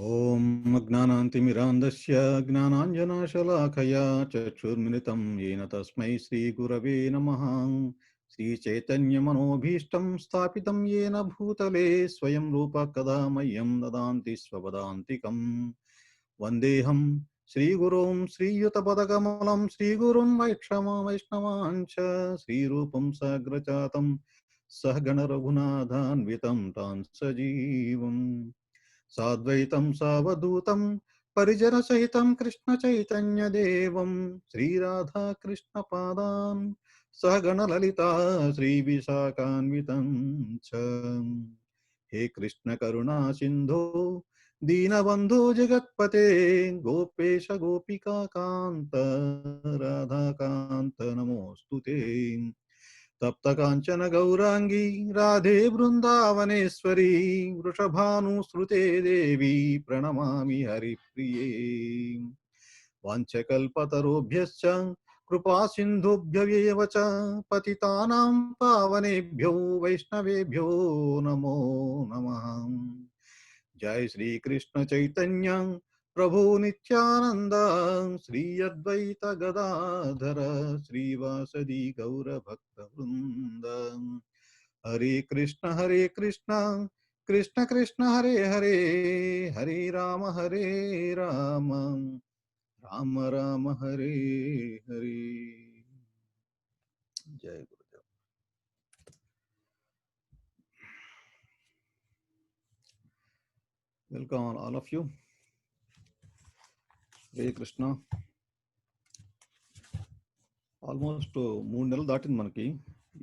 ఓం అజ్ఞానాంతిమిరాంధస్య జ్ఞానాంజనాశలాకయా చక్షుర్మిలితం येन తస్మై శ్రీగురవే నమః. శ్రీచైతన్యమనోభీష్టం స్థాపితం येन భూతలే స్వయం రూప కదా మह्यं దదాంతి స్వపదాంతికం. వందేహం శ్రీగురోం శ్రీయుతపదకమలం శ్రీగురుం వైష్ణవాంచ శ్రీరూపం సాగ్రజాతం సహగణ రఘునాథాన్వితం తాన్ సజీవం సాద్వైతం సావధూతం పరిజన సహితం కృష్ణ చైతన్య దేవం శ్రీరాధా కృష్ణ పాదాన్ సహగణ లలితా శ్రీ విశాఖాన్వితం చ. హే కృష్ణ కరుణా సింధో దీనబంధో జగత్పతే గోపేశ గోపికా కాంత రాధాకాంత నమోస్తుతే. తప్త కాంచన గౌరాంగీ రాధే బృందావనేశ్వరీ వృషభానుసృతే దేవి ప్రణమామి హరిప్రియే. వాంఛకల్పతరుభ్యశ్చ కృపా సింధుభ్యవేవ చ పతితానాం పావనేభ్యో వైష్ణవేభ్యో నమో నమః. జై శ్రీ కృష్ణ చైతన్య ప్రభు నిత్యానంద శ్రీ అద్వైత గదాధర శ్రీవాసది గౌర భక్త వృంద. హరే కృష్ణ కృష్ణ కృష్ణ హరే హరే హరే రామ రామ రామ హరే హరే. జై Gurudev. Welcome all of you. Hare Krishna. Almost 3 నెలలు దాటింది మనకి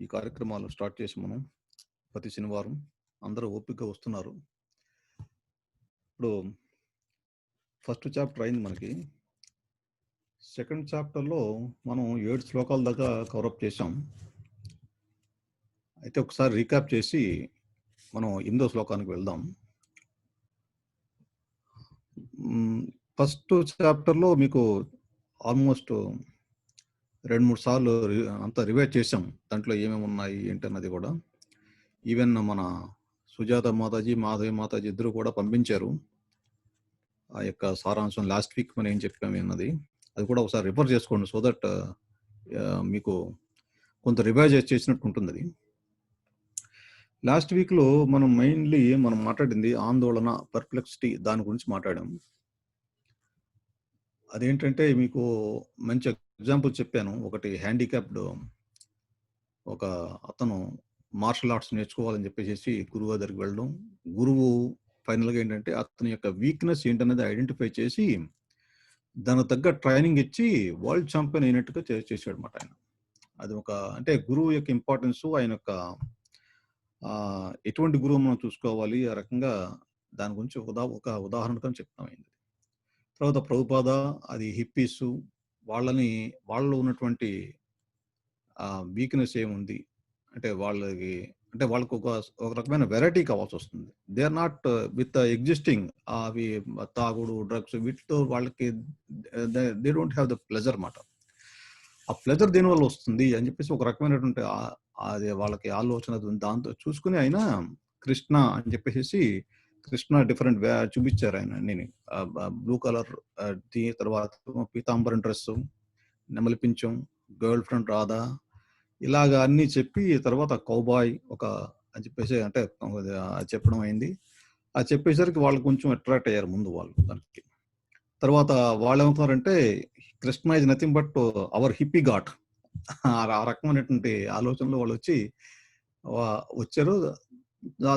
ఈ కార్యక్రమాలు స్టార్ట్ చేసి. మనం ప్రతి శనివారం అందరూ ఓపికగా వస్తున్నారు. ఇప్పుడు ఫస్ట్ చాప్టర్ అయింది మనకి. సెకండ్ చాప్టర్లో మనం 7 శ్లోకాల దాకా కవరప్ చేసాం. అయితే ఒకసారి రీక్యాప్ చేసి మనం 8వ శ్లోకానికి వెళ్దాం. ఫస్ట్ చాప్టర్లో మీకు ఆల్మోస్ట్ 2-3 సార్లు అంతా రివైజ్ చేసాం. దాంట్లో ఏమేమి ఉన్నాయి ఏంటన్నది కూడా. ఈవెన్ మన సుజాత మాతాజీ, మాధవి మాతాజీ ఇద్దరు కూడా పంపించారు ఆ యొక్క సారాంశం. లాస్ట్ వీక్ మనం ఏం చెప్పాము అన్నది అది కూడా ఒకసారి రిఫర్ చేసుకోండి. సో దట్ మీకు కొంత రివైజ్ చేసినట్టు ఉంటుంది. అది లాస్ట్ వీక్లో మనం మెయిన్లీ మనం మాట్లాడింది ఆందోళన, పర్ప్లెక్సిటీ, దాని గురించి మాట్లాడాం. అదేంటంటే మీకు మంచి ఎగ్జాంపుల్ చెప్పాను. ఒకటి హ్యాండిక్యాప్డ్ ఒక అతను మార్షల్ ఆర్ట్స్ నేర్చుకోవాలని చెప్పేసి గురువు దగ్గరికి వెళ్ళడం. గురువు ఫైనల్గా ఏంటంటే అతని యొక్క వీక్నెస్ ఏంటనేది ఐడెంటిఫై చేసి దానికి తగ్గ ట్రైనింగ్ ఇచ్చి వరల్డ్ ఛాంపియన్ అయినట్టుగా చేశాడు అన్నమాట ఆయన. అది ఒక అంటే గురువు యొక్క ఇంపార్టెన్స్, ఆయన యొక్క ఎటువంటి గురువు మనం చూసుకోవాలి, ఆ రకంగా దాని గురించి ఒక ఉదాహరణగా చెప్తాం అయింది. తర్వాత ప్రభుపాద, అది హిప్పీస్, వాళ్ళలో ఉన్నటువంటి వీక్నెస్ ఏముంది అంటే వాళ్ళకు ఒక రకమైన వెరైటీ కావాల్సి వస్తుంది. They are not with existing అవి తాగుడు, డ్రగ్స్, వీటితో వాళ్ళకి they don't have the pleasure మాట. ఆ ప్లెజర్ దేనివల్ల వస్తుంది అని చెప్పేసి ఒక రకమైనటువంటి అది వాళ్ళకి ఆలోచన దాంతో చూసుకుని ఆయన కృష్ణ అని చెప్పేసి కృష్ణ డిఫరెంట్ చూపించారు ఆయన. నేను బ్లూ కలర్ తర్వాత పీతాంబరం డ్రెస్, నెమలి పించం, గర్ల్ ఫ్రెండ్ రాధా, ఇలాగా అన్ని చెప్పి తర్వాత కౌబాయ్ ఒక అని చెప్పేసి అంటే చెప్పడం అయింది. అది చెప్పేసరికి వాళ్ళు కొంచెం అట్రాక్ట్ అయ్యారు ముందు వాళ్ళు దానికి. తర్వాత వాళ్ళు ఏమవుతున్నారంటే Krishna is nothing but our hippie ghat, ఆ రకమైనటువంటి ఆలోచనలో వాళ్ళు వచ్చారు.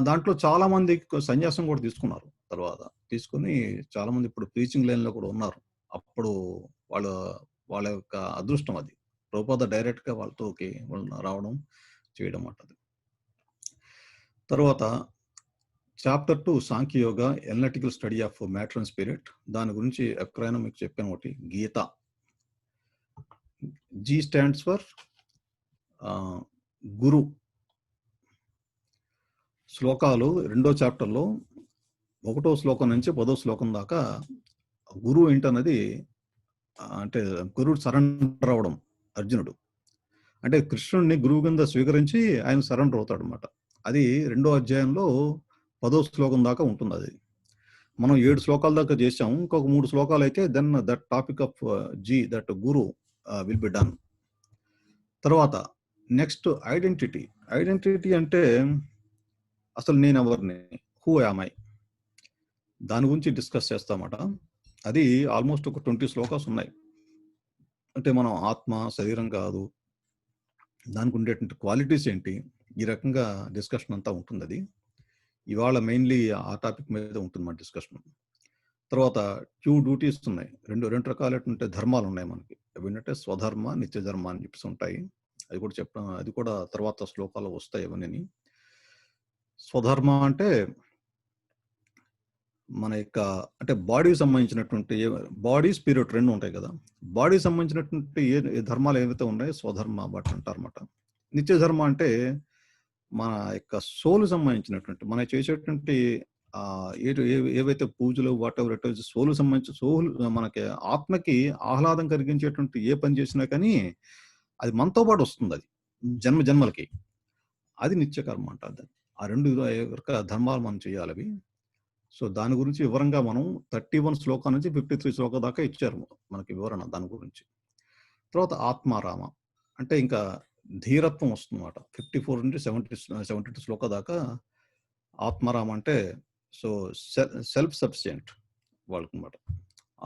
దాంట్లో చాలా మంది సన్యాసం కూడా తీసుకున్నారు. తర్వాత తీసుకుని చాలా మంది ఇప్పుడు టీచింగ్ లైన్ లో కూడా ఉన్నారు. అప్పుడు వాళ్ళ యొక్క అదృష్టం అది. ప్రభుపాద డైరెక్ట్ గా వాళ్ళతో రావడం చేయడం అంటది. తర్వాత chapter 2 Sankhya Yoga, analytical study of matter and spirit. దాని గురించి ఎక్కడైనా మీకు చెప్పాను. ఒకటి Gita, G stands for guru. శ్లోకాలు 2వ చాప్టర్లో 1వ శ్లోకం నుంచి 10వ శ్లోకం దాకా గురువు ఏంటన్నది అంటే గురుడు సరెండర్ అవడం. అర్జునుడు అంటే కృష్ణుడిని గురువు కింద స్వీకరించి ఆయన సరెండర్ అవుతాడు అనమాట. అది 2వ అధ్యాయంలో 10వ శ్లోకం దాకా ఉంటుంది. అది మనం 7 శ్లోకాల దాకా చేసాం. ఇంకొక 3 శ్లోకాలు అయితే then that topic of that guru will be done. తర్వాత నెక్స్ట్ ఐడెంటిటీ. ఐడెంటిటీ అంటే అసలు నేను ఎవరిని, హూ యామ్ ఐ, దాని గురించి డిస్కస్ చేస్తామట. అది ఆల్మోస్ట్ ఒక 20 శ్లోకాస్ ఉన్నాయి. అంటే మనం ఆత్మ, శరీరం కాదు, దానికి ఉండేటువంటి క్వాలిటీస్ ఏంటి, ఈ రకంగా డిస్కషన్ అంతా ఉంటుంది. అది ఇవాళ మెయిన్లీ ఆ టాపిక్ మీద ఉంటుంది మన డిస్కషన్. తర్వాత 2 డ్యూటీస్ ఉన్నాయి, రెండు రకాలైనటువంటి ధర్మాలు ఉన్నాయి మనకి. ఏంటంటే స్వధర్మ, నిత్య ధర్మ అని చెప్పేసి ఉంటాయి. అది కూడా చెప్పడం, అది కూడా తర్వాత శ్లోకాలు వస్తాయి అవన్నీ. స్వధర్మ అంటే మన యొక్క అంటే బాడీకి సంబంధించినటువంటి బాడీ స్పిరిట్ రెండు ఉంటాయి కదా. బాడీకి సంబంధించినటువంటి ఏ ధర్మాలు ఏవైతే ఉన్నాయో స్వధర్మ బట్ అంటారన్నమాట. నిత్య ధర్మ అంటే మన యొక్క సోల్ సంబంధించినటువంటి మనం చేసేటువంటి ఏవైతే పూజలు వాట్ ఎవర్ ఇట్ సోల్ సంబంధించి సోల్ మనకి ఆత్మకి ఆహ్లాదం కలిగించేటువంటి ఏ పని చేసినా కానీ అది మనతో పాటు వస్తుంది. అది జన్మ జన్మలకి అది నిత్యకర్మ అంటారు. ఆ రెండు ధర్మాలు మనం చేయాలి అవి. సో దాని గురించి వివరంగా మనం 31 శ్లోకాల నుంచి 53 శ్లోకాల దాకా ఇచ్చారు మనకి వివరణ దాని గురించి. తర్వాత ఆత్మారామ అంటే ఇంకా ధీరత్వం వస్తుందన్నమాట. 54 నుంచి 72 శ్లోక దాకా ఆత్మారామ అంటే సో సెల్ఫ్ సఫిషియెంట్ వాళ్ళకి అనమాట.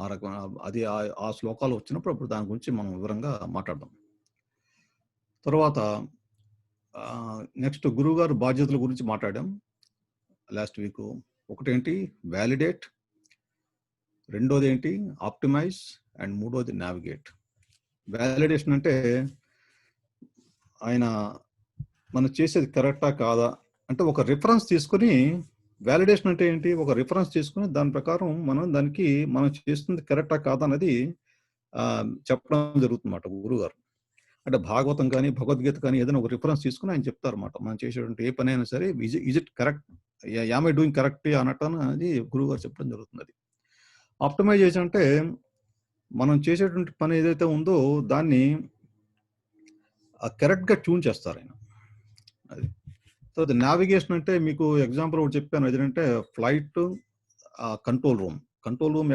ఆ రకమైన అది ఆ శ్లోకాలు వచ్చినప్పుడు అప్పుడు దాని గురించి మనం వివరంగా మాట్లాడదాం. తర్వాత నెక్స్ట్ గురువు గారు బాధ్యతల గురించి మాట్లాడాం లాస్ట్ వీక్. ఒకటేంటి వ్యాలిడేట్, రెండోది ఏంటి ఆప్టిమైజ్, అండ్ మూడోది నావిగేట్. వ్యాలిడేషన్ అంటే ఆయన మనం చేసేది కరెక్టా కాదా అంటే ఒక రిఫరెన్స్ తీసుకుని, వ్యాలిడేషన్ అంటే ఏంటి, ఒక రిఫరెన్స్ తీసుకుని దాని ప్రకారం మనం చేస్తుంది కరెక్టా కాదా అనేది చెప్పడం జరుగుతుందన్నమాట గురువు గారు. అంటే భాగవతం కానీ భగవద్గీత కానీ ఏదైనా ఒక రిఫరెన్స్ తీసుకుని ఆయన చెప్తారన్నమాట. మనం చేసేటువంటి ఏ పని అయినా సరే is it correct, yam I doing correct అన్నట్టు అది గురువు గారు చెప్పడం జరుగుతుంది. ఆప్టిమైజేషన్ అంటే మనం చేసేటువంటి పని ఏదైతే ఉందో దాన్ని కరెక్ట్గా ట్యూన్ చేస్తారు ఆయన. అది తర్వాత నావిగేషన్ అంటే మీకు ఎగ్జాంపుల్ ఒకటి చెప్పాను. ఏంటంటే ఫ్లైట్ కంట్రోల్ రూమ్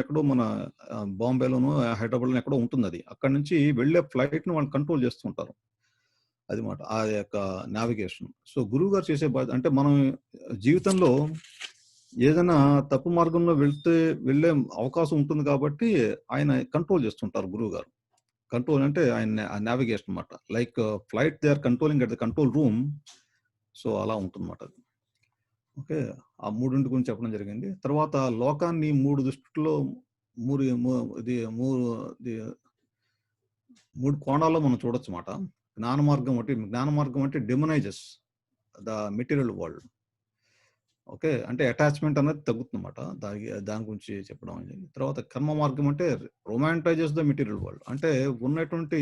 ఎక్కడో మన బాంబేలోనో హైదరాబాద్లో ఎక్కడో ఉంటుంది. అది అక్కడ నుంచి వెళ్ళే ఫ్లైట్ను వాళ్ళు కంట్రోల్ చేస్తుంటారు. అది మాట ఆ యొక్క నావిగేషన్. సో గురువు గారు చేసే అంటే మనం జీవితంలో ఏదైనా తప్పు మార్గంలో వెళ్ళే అవకాశం ఉంటుంది కాబట్టి ఆయన కంట్రోల్ చేస్తుంటారు గురువు గారు. కంట్రోల్ అంటే ఆయన నావిగేషన్ అనమాట. Like flight they are controlling at the control room. So అలా ఉంటుందన్నమాట అది. ఓకే, ఆ మూడింటి గురించి చెప్పడం జరిగింది. తర్వాత లోకాన్ని మూడు దృష్టిలో మూడు కోణాల్లో మనం చూడొచ్చు అన్నమాట. జ్ఞాన మార్గం అంటే డెమనైజెస్ ద మెటీరియల్ వరల్డ్. ఓకే, అంటే అటాచ్మెంట్ అనేది తగ్గుతుందన్నమాట. దాని గురించి చెప్పడం అయింది. తర్వాత కర్మ మార్గం అంటే రొమాంటైజెస్ ద మెటీరియల్ వరల్డ్, అంటే ఉన్నటువంటి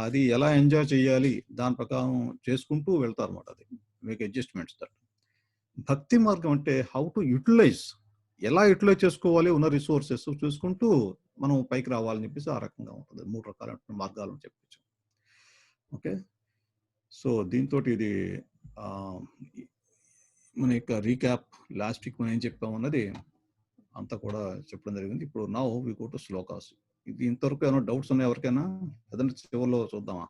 అది ఎలా ఎంజాయ్ చేయాలి దాని ప్రకారం చేసుకుంటూ వెళ్తారు అన్నమాట. అది మేక్ అడ్జస్ట్మెంట్స్ దట్. భక్తి మార్గం అంటే హౌ టు యూటిలైజ్, ఎలా యూటిలైజ్ చేసుకోవాలి ఉన్న రిసోర్సెస్ చూసుకుంటూ మనం పైకి రావాలని చెప్పేసి ఆ రకంగా ఉంటుంది. 3 రకాల మార్గాలను చెప్పచ్చు. ఓకే, సో దీంతో ఇది మన యొక్క రీక్యాప్ లాస్ట్ వీక్ మనం ఏం చెప్పామన్నది అంతా కూడా చెప్పడం జరిగింది. ఇప్పుడు now we go to shlokas. ఇది ఇంతవరకు ఏమైనా డౌట్స్ ఉన్నాయి ఎవరికైనా? ఏదైనా చివరిలో చూద్దామా?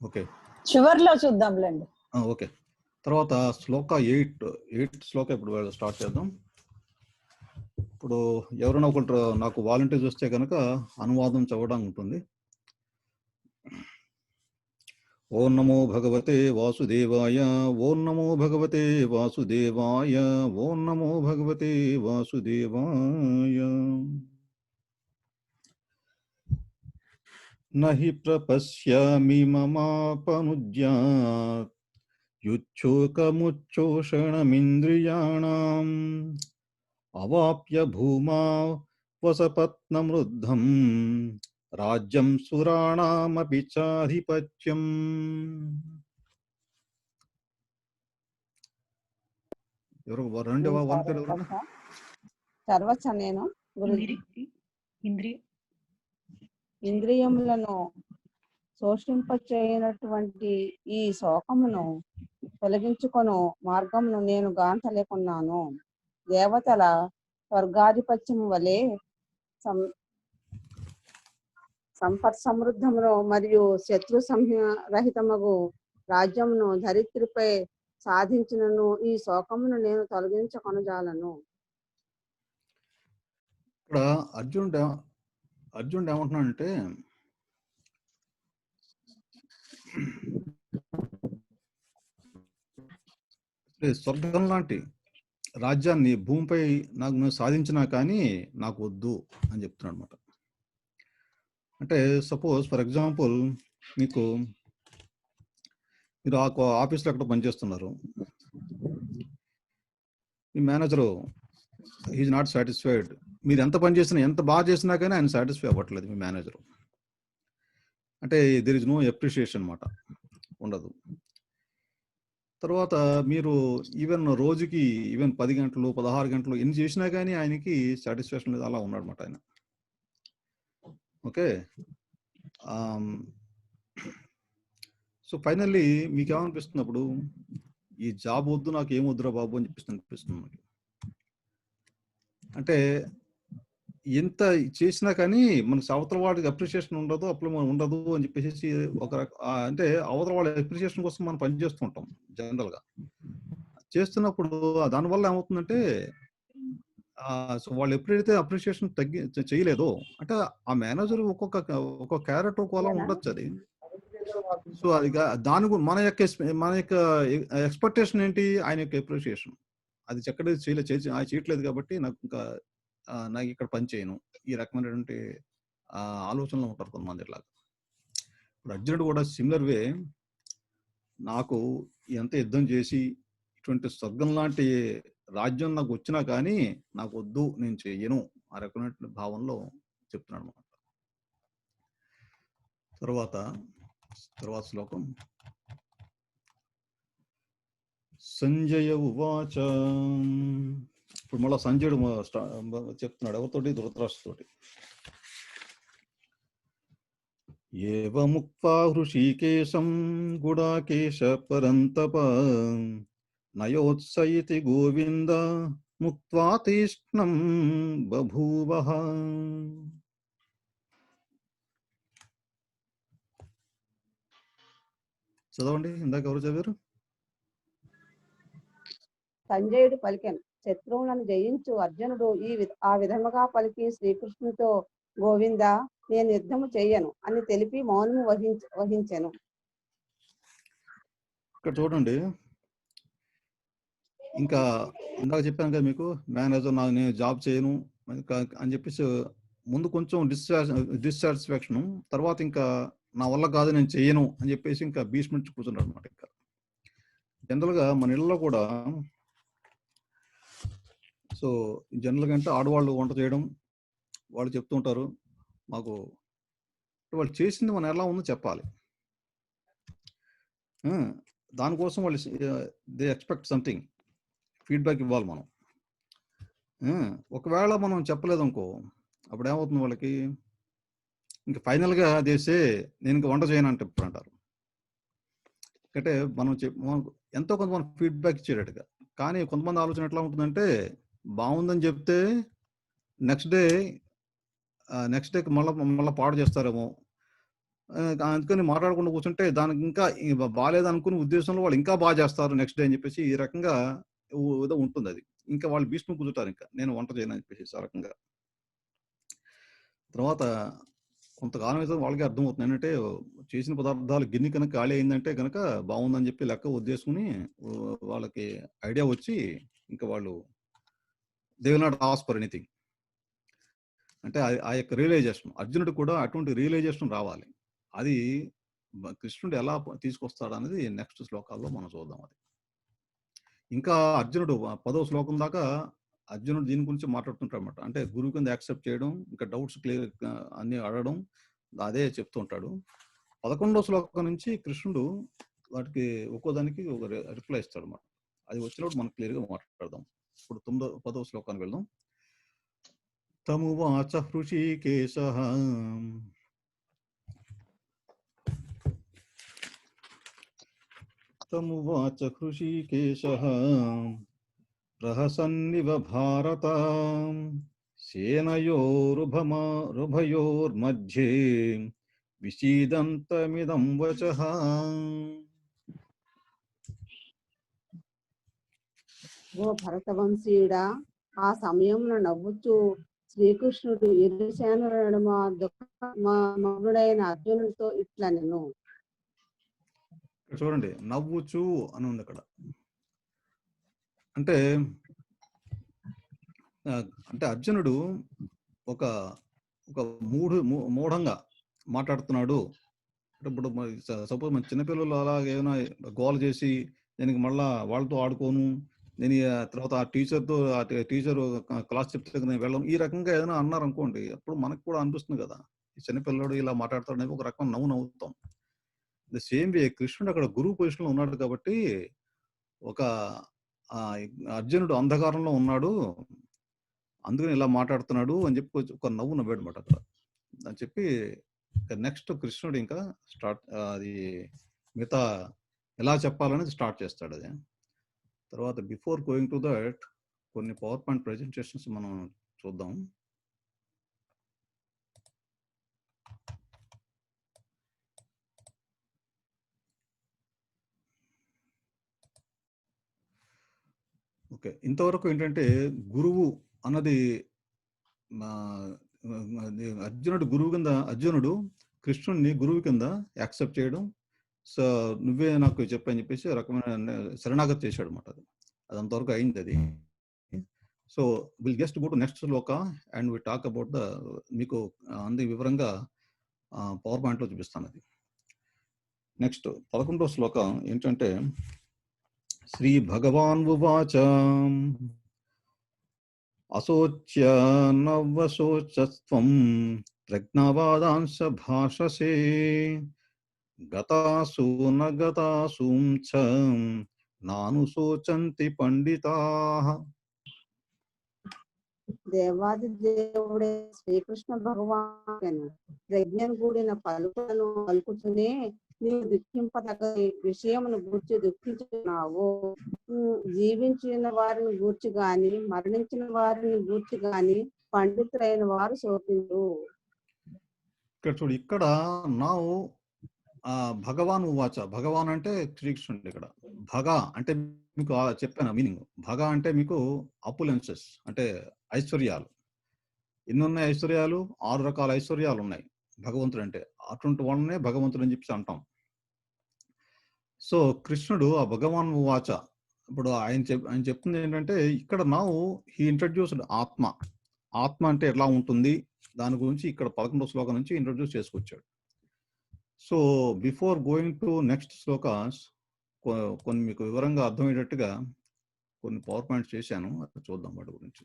ఓకే, చివర్లో చూద్దాంలేండి. ఓకే, తర్వాత శ్లోక 8 శ్లోక ఇప్పుడు స్టార్ట్ చేద్దాం. ఇప్పుడు ఎవరైనా ఒకటి నాకు వాలంటీర్స్ వస్తే కనుక అనువాదం చదవడం ఉంటుంది. ఓం నమో భగవతే వాసుదేవాయ, ఓం నమో భగవతే వాసుదేవాయ, ఓం నమో భగవతే వాసుదేవాయ. నహి ప్రపశ్యామి మమాపనుజ్యాత్ యుచ్చోకముచ్చోషణమింద్రియాణం అవాప్య భూమా వసపత్నమృద్ధం రాజ్యం సురాణామపి చాధిపత్యం. ఎవరు చదవచ్చా నేను? ఇంద్రియములను శోషింపచేయనటువంటి ఈ శోకమును తొలగించుకొను మార్గమును నేను గాంచలేకున్నాను. దేవతల స్వర్గాధిపత్యము వలె సంపత్సమృద్ధమును మరియు శత్రు రహితమగు రాజ్యమును ధరిత్రిపై సాధించినను ఈ శోకమును నేను తొలగించుకొనజాలను. ఇక్కడ అర్జునుడు ఏమంటున్నాడంటే, స్వర్గం లాంటి రాజ్యాన్ని భూమిపై నేను సాధించినా కానీ నాకు వద్దు అని చెప్తున్నాడు అనమాట. అంటే సపోజ్ ఫర్ ఎగ్జాంపుల్ మీరు ఆఫీస్లో ఎక్కడ పనిచేస్తున్నారు, మీ మేనేజరు ఈజ్ నాట్ సాటిస్ఫైడ్. మీరు ఎంత పని చేసినా, ఎంత బాగా చేసినా కానీ ఆయన సాటిస్ఫై అవ్వట్లేదు మీ మేనేజరు. అంటే దెర్ ఇస్ నో అప్రిషియేషన్ అనమాట, ఉండదు. తర్వాత మీరు రోజుకి 10 గంటలు 16 గంటలు ఎన్ని చేసినా కానీ ఆయనకి సాటిస్ఫాక్షన్ లేదు, అలా ఉన్నాడు అనమాట ఆయన. ఓకే. సో ఫైనల్లీ మీకు ఏమనిపిస్తున్నప్పుడు, ఈ జాబ్ వద్దు, నాకు ఏం వద్దురా బాబు అని అనిపిస్తుంది మనకి. అంటే ఎంత చేసినా కానీ మనకు అవతల వాడికి అప్రిషియేషన్ ఉండదు, అప్పుడు మనం ఉండదు అని చెప్పేసి అంటే అవతల వాళ్ళ అప్రిషియేషన్ కోసం మనం పనిచేస్తూ ఉంటాం జనరల్గా. చేస్తున్నప్పుడు దానివల్ల ఏమవుతుందంటే, సో వాళ్ళు ఎప్పుడైతే అప్రిషియేషన్ చేయలేదో, అంటే ఆ మేనేజర్ ఒక్కొక్క క్యారెక్టర్ ఒక్కోలా ఉండొచ్చు అది. సో అది మన యొక్క ఎక్స్పెక్టేషన్ ఏంటి, ఆయన యొక్క అప్రిషియేషన్. అది చేయట్లేదు కాబట్టి నాకు ఇక్కడ పని చేయను, ఈ రకమైనటువంటి ఆలోచనలు ఉంటారు కొంతమంది. ఇట్లాగా ఇప్పుడు అర్జునుడు కూడా సిమిలర్ వే, నాకు ఎంత యుద్ధం చేసి ఇటువంటి స్వర్గం లాంటి రాజ్యం నాకు వచ్చినా కానీ నాకు వద్దు, నేను చెయ్యను, ఆ రకమైన భావంలో చెప్తున్నాడు అన్నమాట. తర్వాత శ్లోకం. సంజయ ఉవాచ. ఇప్పుడు మళ్ళీ సంజయుడు చెప్తున్నాడు ఎవరితోటి, ధృతరాష్ట్రుతోటి. ఏవముక్త్వా హృషీకేశం గుడాకేశ పరంతప నయోత్సయితి గోవింద ముక్త్వా తీష్ణం బభూవః. చదవండి, ఇందాక ఎవరు చదివారు? సంజయుడు పలికెను, శత్రువులను జయించు అర్జునుడు ఆ విధముగా పలికి శ్రీకృష్ణునితో, గోవింద, నేను యుద్ధము చెయ్యను అని తెలిపి మౌనము వహించెను. ఇక్కడ చూడండి, ఇంకా ఇందాక చెప్పాను కదా మీకు, మేనేజర్ నేను జాబ్ చేయను అని చెప్పేసి ముందు కొంచెం డిస్సాటిస్ఫాక్షన్, తర్వాత ఇంకా నా వల్ల కాదు నేను చెయ్యను అని చెప్పేసి ఇంకా భీష్మించి కూర్చున్నాడు అనమాట. ఇంకా జనరల్గా మన ఇళ్ళలో కూడా, సో జనరల్గా అంటే ఆడవాళ్ళు వంట చేయడం, వాళ్ళు చెప్తూ ఉంటారు మాకు, వాళ్ళు చేసింది మనం ఎలా ఉందో చెప్పాలి. దానికోసం వాళ్ళు దే ఎక్స్పెక్ట్ సంథింగ్, ఫీడ్బ్యాక్ ఇవ్వాలి మనం. ఒకవేళ మనం చెప్పలేదు అనుకో, అప్పుడు ఏమవుతుంది వాళ్ళకి, ఇంకా ఫైనల్గా చేసే నేను ఇంకా వంట చేయను అంటే ఇప్పుడు అంటారు. అంటే మనం ఎంతో కొంత మనం ఫీడ్బ్యాక్ ఇచ్చేటట్టుగా. కానీ కొంతమంది ఆలోచన ఎట్లా ఉంటుందంటే, బాగుందని చెప్తే నెక్స్ట్ డేకి మళ్ళీ పాడు చేస్తారేమో, అందుకని మాట్లాడకుండా కూర్చుంటే దానికి ఇంకా బాగాలేదనుకునే ఉద్దేశంలో వాళ్ళు ఇంకా బాగా చేస్తారు నెక్స్ట్ డే అని చెప్పేసి ఈ రకంగా ఏదో ఉంటుంది. అది ఇంకా వాళ్ళు భీష్మ కూర్చుంటారు, ఇంకా నేను వంట చేయను అని చెప్పేసి ఆ రకంగా. తర్వాత కొంతకాలం అయితే వాళ్ళకి అర్థమవుతుంది ఏంటంటే, చేసిన పదార్థాలు గిన్నె కనుక ఖాళీ అయిందంటే కనుక బాగుందని చెప్పి లెక్క ఉద్దేశుకుని వాళ్ళకి ఐడియా వచ్చి ఇంకా వాళ్ళు they will not ask for anything. అంటే ఆ యొక్క రియలైజేషన్, అర్జునుడు కూడా అటువంటి రియలైజేషన్ రావాలి. అది కృష్ణుడు ఎలా తీసుకొస్తాడు అనేది నెక్స్ట్ శ్లోకాల్లో మనం చూద్దాం. అది ఇంకా అర్జునుడు 10వ శ్లోకం దాకా అర్జునుడు దీని గురించి మాట్లాడుతుంటాడు అన్నమాట. అంటే గురువు కింద యాక్సెప్ట్ చేయడం, ఇంకా డౌట్స్ క్లియర్ అన్ని అడగడం, అదే చెప్తూ ఉంటాడు. 11వ శ్లోకం నుంచి కృష్ణుడు వాటికి ఒక్కోదానికి ఒక రిప్లై ఇస్తాడు అన్నమాట. అది వచ్చినప్పుడు మనం క్లియర్గా మాట్లాడదాం. ఇప్పుడు 10వ శ్లోకానికి వెళ్దాం. తమువాచ హృషీకేశః తమువాచ హృషీకేశః ప్రహసన్నివ భారత సేనయోరుభయోర్मध्ये విషీదంతమిదం వచః. ఓ భరతవంశీయుడా, ఆ సమయంలో నవ్వుచూ శ్రీకృష్ణుడు ఇరుసేనల నడుమ మగ్నుడైన అర్జునుడితో ఇట్లా నేను చూడండి, నవ్వుచూ అని ఉంది అక్కడ. అంటే అంటే అర్జునుడు ఒక ఒక మూఢంగా మాట్లాడుతున్నాడు. అంటే ఇప్పుడు సపోజ్ మన చిన్నపిల్లలు అలాగే ఏమైనా గోల చేసి నేను మళ్ళా వాళ్ళతో ఆడుకోను, నేను తర్వాత ఆ టీచర్ క్లాస్ చెప్తే నేను వెళ్ళను, ఈ రకంగా ఏదైనా అన్నారు అనుకోండి, అప్పుడు మనకు కూడా అనిపిస్తుంది కదా, ఈ చిన్నపిల్లడు ఇలా మాట్లాడతాడని ఒక రకం నవ్వుతాం. ద సేమ్ వే కృష్ణుడు అక్కడ గురువు పొజిషన్లో ఉన్నాడు కాబట్టి ఒక అర్జునుడు అంధకారంలో ఉన్నాడు, అందుకని ఇలా మాట్లాడుతున్నాడు అని చెప్పి ఒక నవ్వు నవ్వాడు అనమాట అక్కడ అని చెప్పి. నెక్స్ట్ కృష్ణుడు ఇంకా స్టార్ట్ అది మిగతా ఎలా చెప్పాలనేది స్టార్ట్ చేస్తాడు. అది తర్వాత బిఫోర్ గోయింగ్ టు దట్ కొన్ని పవర్ పాయింట్ ప్రెజెంటేషన్స్ మనం చూద్దాం. ఓకే, ఇంతవరకు ఏంటంటే గురువు అన్నది అర్జునుడు కృష్ణుడిని గురువు కింద యాక్సెప్ట్ చేయడం, సో నువ్వే నాకు చెప్పని చెప్పేసి రకమైన శరణాగతి చేశాడు అనమాట. అది అంతవరకు అయింది అది. So will just go to next shloka and we talk about the, మీకు అంది వివరంగా పవర్ పాయింట్లో చూపిస్తాను. అది నెక్స్ట్ 11వ శ్లోకం ఏంటంటే, శ్రీ భగవాన్ ఉవాచ అశోచ్య నవశోచస్త్వం ప్రజ్ఞావాదాంశ భాషసే గతాసు నగతాసూం చ నాను శోచంతి పండితాః. దేవాది దేవుడే శ్రీకృష్ణ భగవాను ప్రజ్ఞను కూడిన పలుకులను పలుకుతూనే నీవు దుఃఖింపదగ విషయమును గూర్చి దుఃఖించున్నావు. జీవించిన వారిని గూర్చి గాని మరణించిన వారిని గూర్చి గాని పండితులైన వారు శోకించు. ఇక్కడ చూడు, ఇక్కడ నా భగవాన్ ఉవాచ, భగవాన్ అంటే శ్రీకృష్ణుడు. ఇక్కడ భగ అంటే మీకు చెప్పాను మీనింగ్. భగ అంటే మీకు అపులెన్సెస్, అంటే ఐశ్వర్యాలు. ఎన్ని ఉన్నాయి ఐశ్వర్యాలు? 6 రకాల ఐశ్వర్యాలు ఉన్నాయి భగవంతుడు అంటే. అటువంటి వాళ్ళనే భగవంతుడు అని చెప్పి అంటాం. సో కృష్ణుడు ఆ భగవాన్ ఉవాచ, ఇప్పుడు ఆయన చెప్తుంది ఏంటంటే, ఇక్కడ హీ ఇంట్రడ్యూస్డ్ ఆత్మ. ఆత్మ అంటే ఎలా ఉంటుంది దాని గురించి ఇక్కడ 11వ శ్లోకం నుంచి ఇంట్రడ్యూస్ చేసుకొచ్చాడు. So before going to next shlokas కొన్ని మీకు వివరంగా అర్థమయ్యేటట్టుగా కొన్ని పవర్ పాయింట్స్ చేశాను, అది చూద్దాం వాటి గురించి.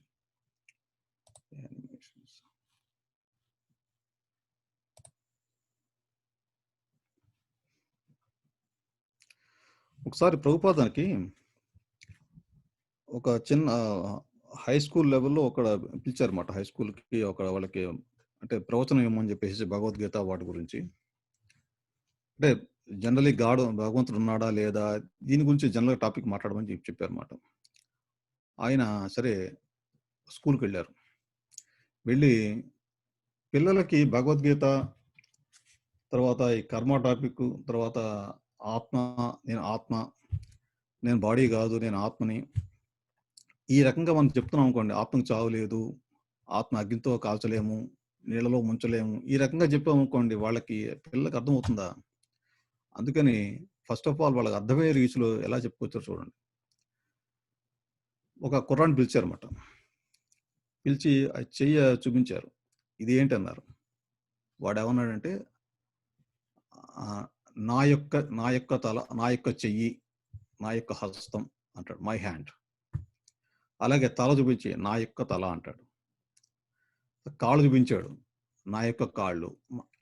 ఒకసారి ప్రభుపాదానికి ఒక చిన్న హై స్కూల్ లెవెల్లో పిలిచారన్నమాట. హై స్కూల్కి వాళ్ళకి అంటే ప్రవచనం ఇవ్వమని చెప్పేసి భగవద్గీత వాటి గురించి. అంటే జనరలీ భగవంతుడు ఉన్నాడా లేదా దీని గురించి జనరల్ టాపిక్ మాట్లాడమని చెప్పారన్నమాట. ఆయన సరే స్కూల్కి వెళ్ళారు. వెళ్ళి పిల్లలకి భగవద్గీత, తర్వాత ఈ కర్మ టాపిక్, తర్వాత ఆత్మ, నేను బాడీ కాదు నేను ఆత్మని, ఈ రకంగా మనం చెప్తున్నాం అనుకోండి, ఆత్మకు చావు లేదు, ఆత్మ అగ్నితో కాల్చలేము, నీళ్ళలో ముంచలేము, ఈ రకంగా చెప్పామనుకోండి, పిల్లలకి అర్థమవుతుందా? అందుకని ఫస్ట్ ఆఫ్ ఆల్ వాళ్ళకి అర్థమయ్యే రీతిలో ఎలా చెప్పుకొచ్చారో చూడండి. ఒక కుర్రాన్ని పిలిచారన్నమాట. పిలిచి చెయ్య చూపించారు. ఇది ఏంటి అన్నారు. వాడు ఏమన్నాడంటే, నా యొక్క తల, నా యొక్క చెయ్యి, నా యొక్క హస్తం అంటాడు, మై హ్యాండ్. అలాగే తల చూపించి నా యొక్క తల అంటాడు. కాళ్ళు చూపించాడు, నా యొక్క కాళ్ళు.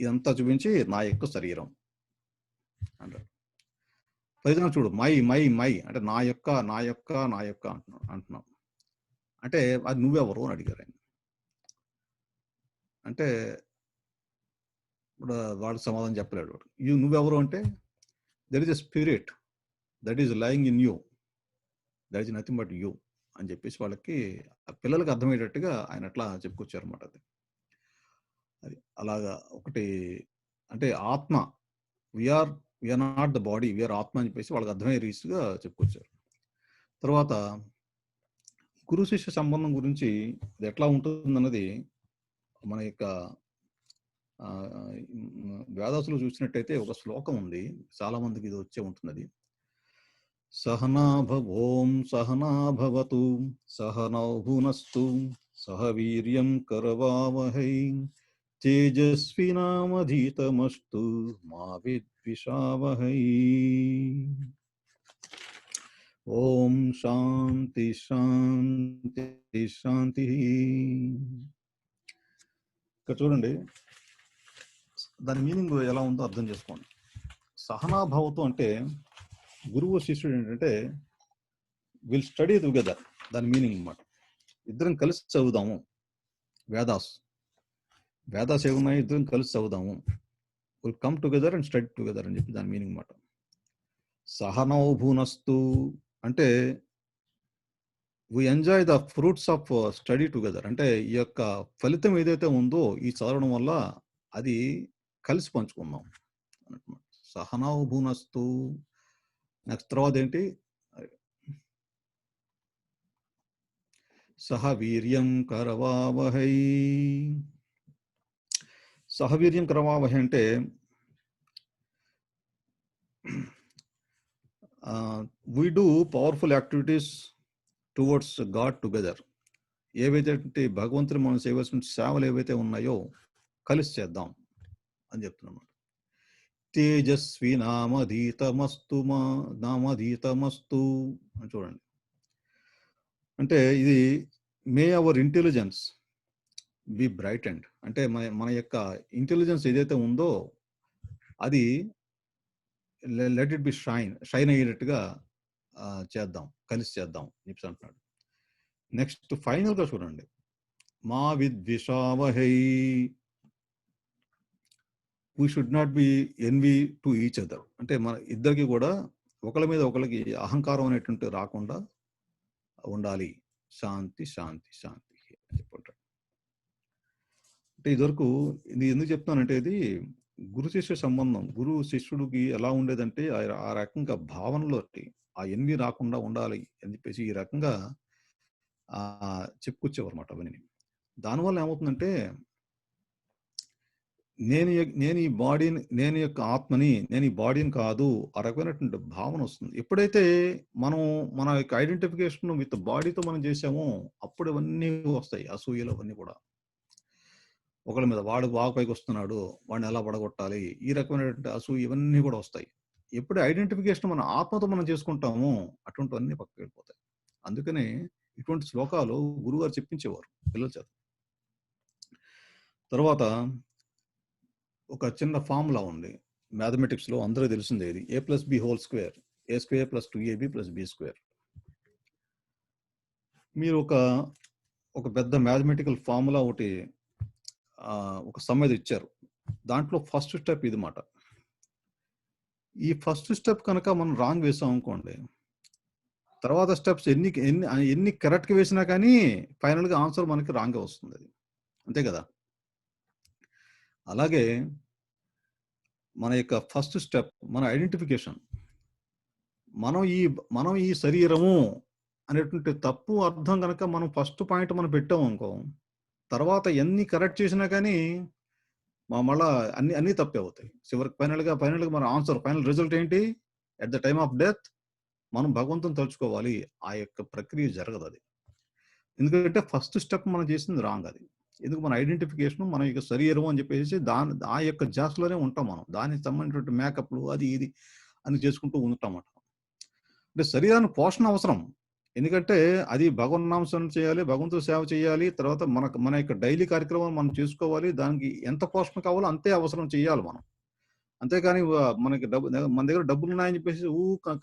ఇదంతా చూపించి నా యొక్క శరీరం అంటాడు. ప్రజలు చూడు, మై మై మై అంటే నా యొక్క అంటున్నావు. అంటే అది నువ్వెవరు అని అడిగారు ఆయన. అంటే ఇప్పుడు వాడు సమాధానం చెప్పలేడు. నువ్వెవరు అంటే, there is a spirit that is lying in you, that is nothing but you అని చెప్పేసి వాళ్ళకి ఆ పిల్లలకి అర్థమయ్యేటట్టుగా ఆయన అట్లా చెప్పుకొచ్చారు అనమాట. అది అలాగా ఒకటి అంటే ఆత్మ, we are we are not the body, we are atma అని చెప్పేసి వాళ్ళకి అర్థమయ్యే రీతిగా చెప్పుకొచ్చారు. తర్వాత గురు శిష్య సంబంధం గురించి ఇది ఎట్లా ఉంటుందన్నది మన యొక్క వేదాసులో చూసినట్టయితే ఒక శ్లోకం ఉంది, చాలా మందికి ఇది వచ్చే ఉంటుంది. సహనా భవోం సహనా భవతు సహనౌ భునస్తు సహ వీర్యం కరవావహై తేజస్వినామధీతమస్తు మా విద్విషావహై. ఓం శాంతి శాంతి శాంతి. ఇక్కడ చూడండి, దాని మీనింగ్ ఎలా ఉందో అర్థం చేసుకోండి. సహనాభావతో అంటే గురువు శిష్యుడు ఏంటంటే విల్ స్టడీ టుగెదర్, దాని మీనింగ్ అన్నమాట. ఇద్దరం కలిసి చదువుదాము, వేదాస్ ఏమున్నాయి, ఇద్దరం కలిసి చదువుదాము, will come together and study together అని చెప్పి దాని మీనింగ్ అన్నమాట. సహనౌ భునస్తు అంటే we enjoy the fruits of study together, అంటే ఈ యొక్క ఫలితం ఏదైతే ఉందో ఈ చదవడం వల్ల అది కలిసి పంచుకుందాం అన్నమాట. సహనౌ భునస్తు. నెక్స్ట్ తర్వాత ఏంటి, సహ వీర్యం కరవావహై. సహవీర్యం కరవావహై అంటే we do powerful activities towards God together. ఏవైతే భగవంతుని మనం చేయవలసిన సేవలు ఏవైతే ఉన్నాయో కలిసి చేద్దాం అని చెప్తున్నాం. తేజస్వి నామధీతమస్తు నామధీతమస్తు అని చూడండి, అంటే ఇది మే అవర్ ఇంటెలిజెన్స్ బి బ్రైటెండ్, అంటే మన యొక్క ఇంటెలిజెన్స్ ఏదైతే ఉందో అది లెట్ ఇట్ బి షైన్ అయ్యేటట్టుగా చేద్దాం, కలిసి చేద్దాం చెప్పి అంటున్నాడు. నెక్స్ట్ ఫైనల్ గా చూడండి, మా విద్విషావహై. We should not be envy to each other, అంటే మన ఇద్దరికి కూడా ఒకరి మీద ఒకరికి అహంకారం అనేటువంటి రాకుండా ఉండాలి. శాంతి శాంతి శాంతి అని చెప్పుకుంటాడు. అంటే ఇదివరకు ఇది ఎందుకు చెప్తానంటే, ఇది గురు శిష్య సంబంధం, గురు శిష్యుడికి ఎలా ఉండేదంటే ఆ రకంగా భావనలో ఆ ఎన్వి రాకుండా ఉండాలి అని చెప్పేసి ఈ రకంగా చెప్పుకొచ్చేవారు అన్నమాట అవన్నీ. దానివల్ల ఏమవుతుందంటే నేను ఈ బాడీని, నేను యొక్క ఆత్మని, నేను ఈ బాడీని కాదు, ఆ రకమైనటువంటి భావన వస్తుంది. ఎప్పుడైతే మనం మన యొక్క ఐడెంటిఫికేషన్ విత్ బాడీతో మనం చేసామో అప్పుడు ఇవన్నీ వస్తాయి, అసూయలు అవన్నీ కూడా. ఒకళ్ళ మీద వాడు బాగా పైకి వస్తున్నాడు, వాడిని ఎలా పడగొట్టాలి, ఈ రకమైనటువంటి అసూయ ఇవన్నీ కూడా వస్తాయి. ఎప్పుడు ఐడెంటిఫికేషన్ మన ఆత్మతో మనం చేసుకుంటామో అటువంటివన్నీ పక్కకి వెళ్ళిపోతాయి. అందుకనే ఇటువంటి శ్లోకాలు గురుగారు చెప్పించేవారు పిల్లల చేత. తర్వాత ఒక చిన్న ఫార్ములా ఉంది మ్యాథమెటిక్స్ లో, అందరూ తెలిసిందే ఇది, a+b², a² + 2ab + b². మీరు ఒక పెద్ద మ్యాథమెటికల్ ఫార్ములా ఒకటి ఒక సమ్ మీద ఇచ్చారు, దాంట్లో ఫస్ట్ స్టెప్ ఇది మాట. ఈ ఫస్ట్ స్టెప్ కనుక మనం రాంగ్ వేసాం అనుకోండి, తర్వాత స్టెప్స్ ఎన్ని కరెక్ట్ గా వేసినా కానీ ఫైనల్ గా ఆన్సర్ మనకి రాంగ్ వస్తుంది, అది అంతే కదా. అలాగే మన యొక్క ఫస్ట్ స్టెప్ మన ఐడెంటిఫికేషన్, మనం ఈ శరీరము అనేటువంటి తప్పు అర్థం కనుక మనం ఫస్ట్ పాయింట్ మనం పెట్టాము అనుకో, తర్వాత ఎన్ని కరెక్ట్ చేసినా కానీ మళ్ళా అన్ని తప్పే అవుతాయి. చివరికి ఫైనల్ గా మన ఆన్సర్, ఫైనల్ రిజల్ట్ ఏంటి, at the time of death మనం భగవంతుని తలుచుకోవాలి, ఆ యొక్క ప్రక్రియ జరగదు అది. ఎందుకంటే ఫస్ట్ స్టెప్ మనం చేసింది రాంగ్ అది. ఎందుకు, మన ఐడెంటిఫికేషన్ మన యొక్క శరీరం అని చెప్పేసి ఆ యొక్క జాస్లోనే ఉంటాం మనం, దానికి సంబంధించినటువంటి మేకప్లు అది ఇది అని చేసుకుంటూ ఉంటాం. అంటే శరీరానికి పోషణ అవసరం, ఎందుకంటే అది భగవన్నాంశం చేయాలి, భగవంతుడు సేవ చేయాలి, తర్వాత మన యొక్క డైలీ కార్యక్రమం మనం చేసుకోవాలి, దానికి ఎంత పోషణ కావాలో అంతే అవసరం చేయాలి మనం. అంతేకాని మన దగ్గర డబ్బులు ఉన్నాయని చెప్పేసి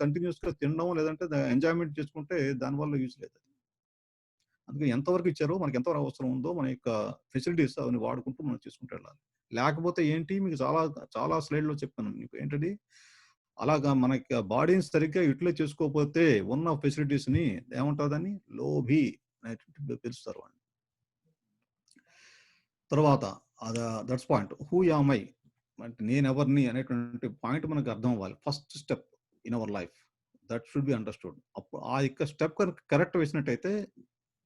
కంటిన్యూస్ గా తినడం లేదంటే ఎంజాయ్మెంట్ చేసుకుంటే దానివల్ల యూజ్ లేదు. అందుకే ఎంతవరకు ఇచ్చారో, మనకి ఎంతవరకు అవసరం ఉందో మన యొక్క ఫెసిలిటీస్ అవన్నీ వాడుకుంటూ మనం చేసుకుంటూ వెళ్ళాలి. లేకపోతే ఏంటి, మీకు చాలా చాలా స్లైడ్లో చెప్పాను మీకు ఏంటది, అలాగా మనకి బాడీని సరిగ్గా యూటిలైజ్ చేసుకోకపోతే ఉన్న ఫెసిలిటీస్ని ఏమంటారు దాన్ని లోభి అనేటువంటి పిలుస్తారు వాడిని. తర్వాత that's point who am I అంటే నేను ఎవరిని అనేటువంటి పాయింట్ మనకు అర్థం అవ్వాలి. First step in our life that should be understood. అప్పుడు ఆ యొక్క స్టెప్ కనుక కరెక్ట్ వేసినట్టయితే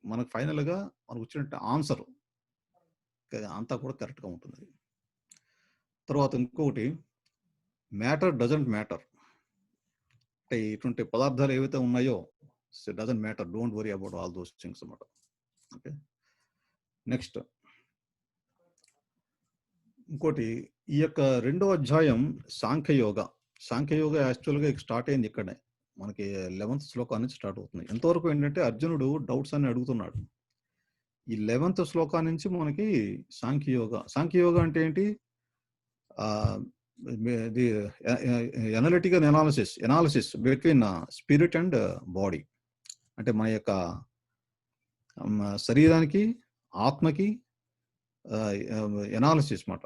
మనకు ఫైనల్గా మనకు వచ్చినట్టు ఆన్సర్ అంతా కూడా కరెక్ట్గా ఉంటుంది. తర్వాత ఇంకొకటి మ్యాటర్ డజంట్ మ్యాటర్ అంటే ఇటువంటి పదార్థాలు ఏవైతే ఉన్నాయో doesn't matter, don't worry about all those things అన్నమాట. ఓకే, నెక్స్ట్ ఇంకోటి ఈ యొక్క 2వ అధ్యాయం సాంఖ్యయోగ. సాంఖ్యయోగ యాక్చువల్గా స్టార్ట్ అయింది ఇక్కడే, మనకి 11th శ్లోకం నుంచి స్టార్ట్ అవుతుంది. ఎంతవరకు ఏంటంటే అర్జునుడు డౌట్స్ అని అడుగుతున్నాడు. ఈ 11th శ్లోకం నుంచి మనకి సాంఖ్యయోగ. సాంఖ్యయోగ అంటే ఏంటి? The analytical analysis between spirit and body. అంటే మన యొక్క శరీరానికి ఆత్మకి ఎనాలిసిస్ మాట,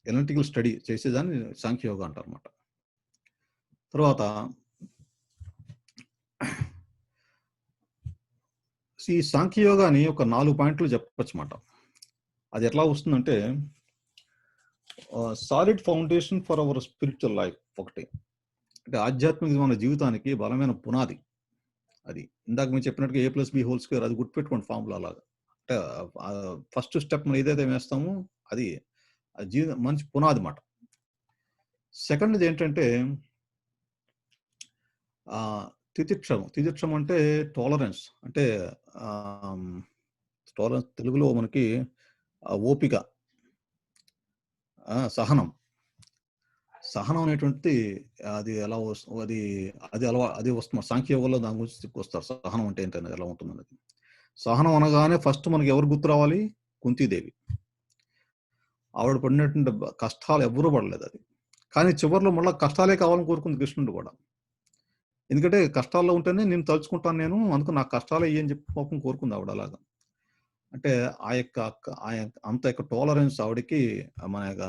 ఎనాలిటికల్ స్టడీ చేసేదాన్ని సాంఖ్యయోగ అంటారు అన్నమాట. తర్వాత ఈ సాంఖ్యయోగాని ఒక 4 పాయింట్లు చెప్పచ్చు అన్నమాట. అది ఎట్లా వస్తుందంటే solid foundation for our spiritual life ఒకటి, అంటే ఆధ్యాత్మిక మన జీవితానికి బలమైన పునాది. అది ఇందాక మేము చెప్పినట్టుగా A+B² అది గుర్తుపెట్టుకోండి ఫార్ములా లాగా. అంటే ఫస్ట్ స్టెప్ మనం ఏదైతే వేస్తామో అది జీవితం మంచి పునాది మాట. సెకండ్ది ఏంటంటే తితిక్షం అంటే టాలరెన్స్, అంటే టాలరెన్స్ తెలుగులో మనకి ఓపిక, సహనం. సహనం అనేటువంటిది అది ఎలా అది అది అది వస్తుంది సాంఖ్యయోగంలో, దాని గురించి వస్తారు. సహనం అంటే ఏంటనేది ఎలా ఉంటుందనేది. సహనం అనగానే ఫస్ట్ మనకి ఎవరు గుర్తు రావాలి? కుంతీదేవి. ఆవిడ పడినటువంటి కష్టాలు ఎవ్వరూ పడలేదు అది, కానీ చివరిలో మళ్ళీ కష్టాలే కావాలని కోరుకుంది కృష్ణుడు కూడా. ఎందుకంటే కష్టాల్లో ఉంటేనే నేను తలుచుకుంటాను, నేను అందుకు నాకు కష్టాలే ఇయ్యని చెప్పి పాపం కోరుకుంది ఆవిడ. అలాగా అంటే ఆ యొక్క అంత యొక్క టాలరెన్స్ ఆవిడకి, మన యొక్క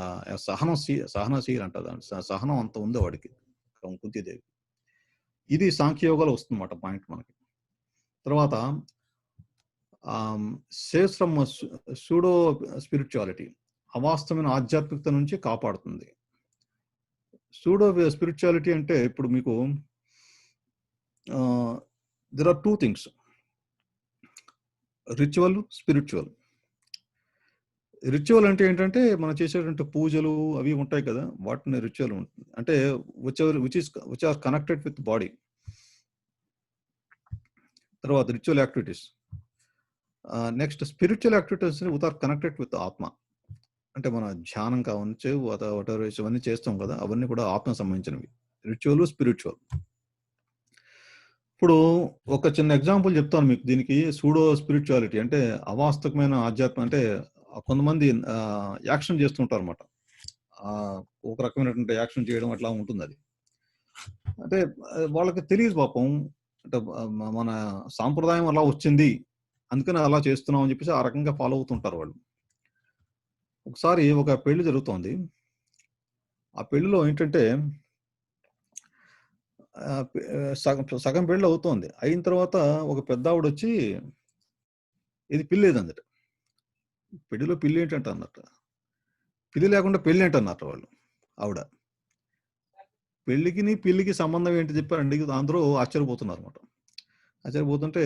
సహనశీల్ అంటారు, సహనం అంత ఉంది ఆవిడకి కుంతీదేవి. ఇది సాంఖ్యయోగాలో వస్తుందన్నమాట పాయింట్ మనకి. తర్వాత సేవ్స్ ఫ్రమ్ సూడో స్పిరిచువాలిటీ, అవాస్తవమైన ఆధ్యాత్మికత నుంచి కాపాడుతుంది. సూడో స్పిరిచువాలిటీ అంటే ఇప్పుడు మీకు there are 2 things, ritual, spiritual. Ritual అంటే ఏంటంటే మనం చేసేటువంటి పూజలు అవి ఉంటాయి కదా, వాటిని రిచువల్ ఉంటుంది. అంటే which are connected with body. తర్వాత ritual activities. Next spiritual activities with are connected with ఆత్మ. అంటే మన ధ్యానం కావచ్చు, ఇవన్నీ చేస్తాం కదా, అవన్నీ కూడా ఆత్మకు సంబంధించినవి, రిచువల్, స్పిరిచువల్. ఇప్పుడు ఒక చిన్న ఎగ్జాంపుల్ చెప్తాను మీకు దీనికి. సూడో స్పిరిచువాలిటీ అంటే అవాస్తవమైన ఆధ్యాత్మం. అంటే కొంతమంది యాక్షన్ చేస్తుంటారు అన్నమాట, ఒక రకమైనటువంటి యాక్షన్ చేయడం అట్లా ఉంటుంది. అది అంటే వాళ్ళకి తెలియదు పాపం, అంటే మన సాంప్రదాయం అలా వచ్చింది అందుకని అలా చేస్తున్నాం అని చెప్పేసి ఆ రకంగా ఫాలో అవుతుంటారు వాళ్ళు. ఒకసారి ఒక పెళ్లి జరుగుతోంది. ఆ పెళ్లిలో ఏంటంటే సగం పెళ్లి అవుతోంది. అయిన తర్వాత ఒక పెద్ద ఆవిడ వచ్చి ఇది పిల్లేదందట. పెళ్లిలో పిల్లి ఏంటంట అన్నట్టు, పిల్లి లేకుండా పెళ్లి ఏంటన్నట్టు వాళ్ళు. ఆవిడ పెళ్లికి పిల్లికి సంబంధం ఏంటి చెప్పారండి, అందరూ ఆశ్చర్యపోతున్నారు అనమాట. ఆశ్చర్యపోతుంటే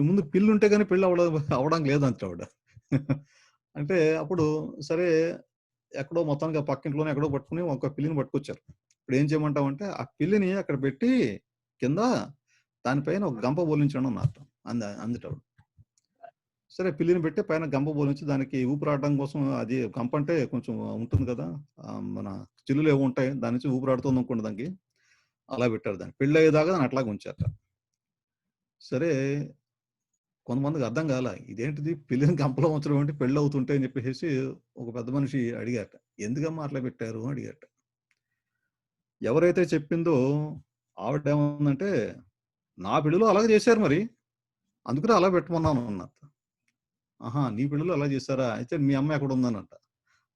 ముందు పిల్లి ఉంటే కానీ పెళ్లి అవడం లేదంట ఆవిడ. అంటే అప్పుడు సరే ఎక్కడో మొత్తానికి పక్కింట్లోనే ఎక్కడో పట్టుకుని ఒక పిల్లిని పట్టుకొచ్చారు. ఇప్పుడు ఏం చేయమంటామంటే ఆ పిల్లిని అక్కడ పెట్టి కింద దానిపైన ఒక గంప బోలించడం అన్నట్టు అందుట ఆవిడ. సరే పిల్లిని పెట్టి పైన గంప బోలించి దానికి ఊపిరాడడం కోసం, అది గంప అంటే కొంచెం ఉంటుంది కదా, మన చిల్లులు ఏవో ఉంటాయి, దాని నుంచి ఊపిరాడుతుంది అనుకోండి దానికి, అలా పెట్టారు. దాన్ని పెళ్ళి అయ్యేదాకా దాన్ని అట్లాగే ఉంచారు. సరే కొంతమందికి అర్థం కాల, ఇదేంటిది పిల్లిని గంపలో ఉంచడం ఏంటి పెళ్ళి అవుతుంటే అని చెప్పేసి ఒక పెద్ద మనిషి అడిగారట. ఎందుకమ్మా అట్లా పెట్టారు అని అడిగారట. ఎవరైతే చెప్పిందో ఆవిడ ఏమందంటే, నా పెళ్ళిలో అలాగే చేశారు మరి, అందుకనే అలా పెట్టమన్నాను అన్నట్టు. ఆహా, నీ పెళ్ళిలో అలా చేశారా, అయితే మీ అమ్మ ఎక్కడ ఉందనంట.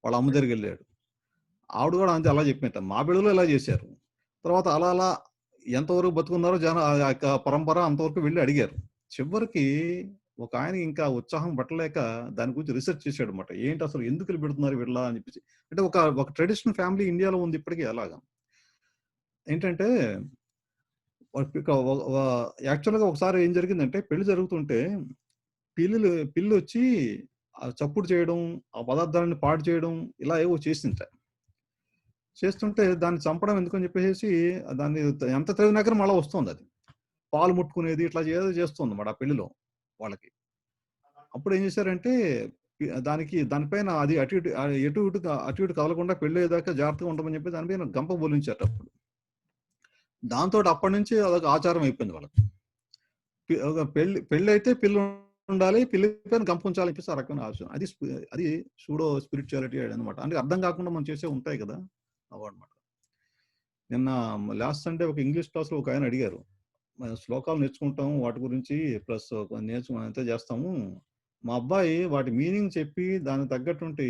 వాళ్ళ అమ్మ దగ్గరికి వెళ్ళాడు. ఆవిడ కూడా అంతే అలా చెప్పినట్ట, మా పెళ్ళిలో ఇలా చేశారు, తర్వాత అలా అలా ఎంతవరకు బతుకున్నారో ఆ యొక్క పరంపర అంతవరకు వెళ్ళి అడిగారు. చివరికి ఒక ఆయన ఇంకా ఉత్సాహం పట్టలేక దాని గురించి రిసర్చ్ చేశాడు అనమాట. ఏంటి అసలు ఎందుకు ఇలా పెడుతున్నారు వీళ్ళ అని చెప్పేసి. అంటే ఒక ట్రెడిషనల్ ఫ్యామిలీ ఇండియాలో ఉంది ఇప్పటికీ అలాగా. ఏంటంటే యాక్చువల్‌గా ఒకసారి ఏం జరిగిందంటే పెళ్లి జరుగుతుంటే పిల్లొచ్చి చప్పుడు చేయడం, ఆ పదార్థాలను పాడు చేయడం ఇలా ఏవో చేసిందట. చేస్తుంటే దాన్ని చంపడం ఎందుకని చెప్పేసేసి దాన్ని ఎంత తవ్వినాక మళ్ళా వస్తోందది. పాలు ముట్టుకునేది ఇట్లా ఏదో చేస్తోందన్నమాట ఆ పెళ్లిలో వాళ్ళకి. అప్పుడు ఏం చేశారంటే దానిపైన అది అటు ఇటు కదలకుండా పెళ్ళయ్యేదాకా జాగ్రత్తగా ఉండమని చెప్పి దానిపైన గంప బొలించారట అప్పుడు. దాంతోటి అప్పటినుంచి అదొక ఆచారం అయిపోయింది వాళ్ళకి. ఒక పెళ్ళైతే పిల్లుండాలి. పిల్లి పైన గంప ఉంచాలని చెప్పేసి ఆ రకమైన ఆచారం. అది సూడో స్పిరిచువాలిటీ అన్నమాట. అంటే అర్థం కాకుండా మనం చేసేవి ఉంటాయి కదా! అవన్నమాట. నిన్న లాస్ట్ సండే ఒక ఇంగ్లీష్ క్లాస్‌లో ఒకాయన అడిగారు. శ్లోకాలు నేర్చుకుంటాం. వాటి గురించి ప్లస్ అంతా చేస్తాము. మా అబ్బాయి వాటి మీనింగ్ చెప్పి దానికి తగ్గటువంటి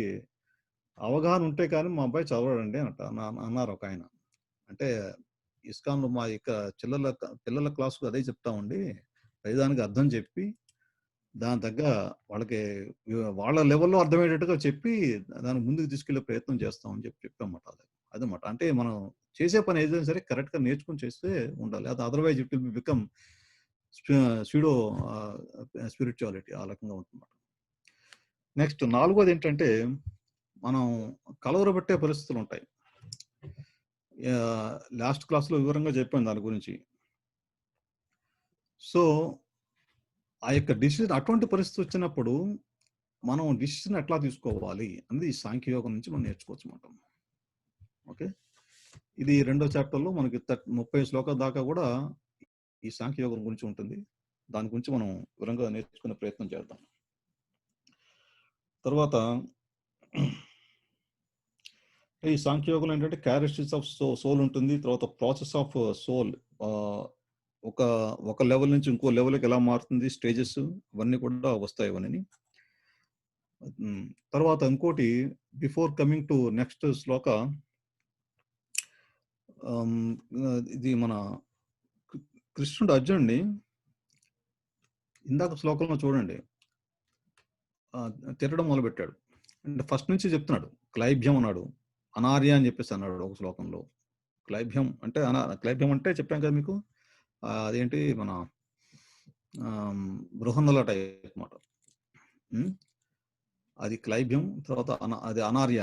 అవగాహన ఉంటే కానీ మా అబ్బాయి చదవడండి అన్నారు ఒకాయన. అంటే ఇస్కాన్‌లో మా యొక్క పిల్లల క్లాస్‌లో అదే చెప్తామండి. ప్రతిదానికి అర్థం చెప్పి దాని తగ్గ వాళ్ళకి వాళ్ళ లెవెల్‌లో అర్థమయ్యేటట్టుగా చెప్పి దాన్ని ముందుకు తీసుకెళ్ళే ప్రయత్నం చేస్తామని చెప్పామన్నమాట. అదన్నమాట. అంటే మనం చేసే పని ఏదైనా సరే కరెక్ట్‌గా నేర్చుకొని చేస్తే ఉండాలి. Otherwise it will become pseudo spirituality ఆ రకంగా ఉంటుందన్నమాట. నెక్స్ట్ నాలుగోది ఏంటంటే మనం కలవరబట్టే పరిస్థితులు ఉంటాయి. లాస్ట్ క్లాస్‌లో వివరంగా చెప్పాను దాని గురించి. సో, ఆ యొక్క డిసిషన్ అటువంటి పరిస్థితి వచ్చినప్పుడు మనం డిసిషన్ ఎట్లా తీసుకోవాలి అనేది ఈ సాంఖ్యయోగం నుంచి మనం నేర్చుకోవచ్చు అన్నమాట. ఓకే. ఇది రెండో చాప్టర్‌లో మనకి 30 శ్లోకాల దాకా కూడా ఈ సాంఖ్యయోగం గురించి ఉంటుంది. దాని గురించి మనం వివరంగా నేర్చుకునే ప్రయత్నం చేద్దాం. తర్వాత ఈ సాంఖ్యయోగంలో ఏంటంటే క్యారెక్టరిస్టిక్స్ ఆఫ్ సోల్ ఉంటుంది. తర్వాత ప్రాసెస్ ఆఫ్ సోల్ ఒక లెవెల్ నుంచి ఇంకో లెవెల్‌కి ఎలా మారుతుంది, స్టేజెస్ ఇవన్నీ కూడా వస్తాయి ఇవన్నీ. తర్వాత ఇంకోటి బిఫోర్ కమింగ్ టు నెక్స్ట్ శ్లోక ఇది మన కృష్ణుడు అర్జునుడిని ఇందాక శ్లోకంలో చూడండి తిట్టడం మొదలుపెట్టాడు. అంటే ఫస్ట్ నుంచి చెప్తున్నాడు. క్లైభ్యం అన్నాడు. అనార్య అని చెప్పేసి అన్నాడు ఒక శ్లోకంలో. క్లైభ్యం అంటే చెప్పాం కదా మీకు. అదేంటి మన బృహన్నల టైప్ అన్నమాట. అది క్లైభ్యం. తర్వాత అది అనార్య.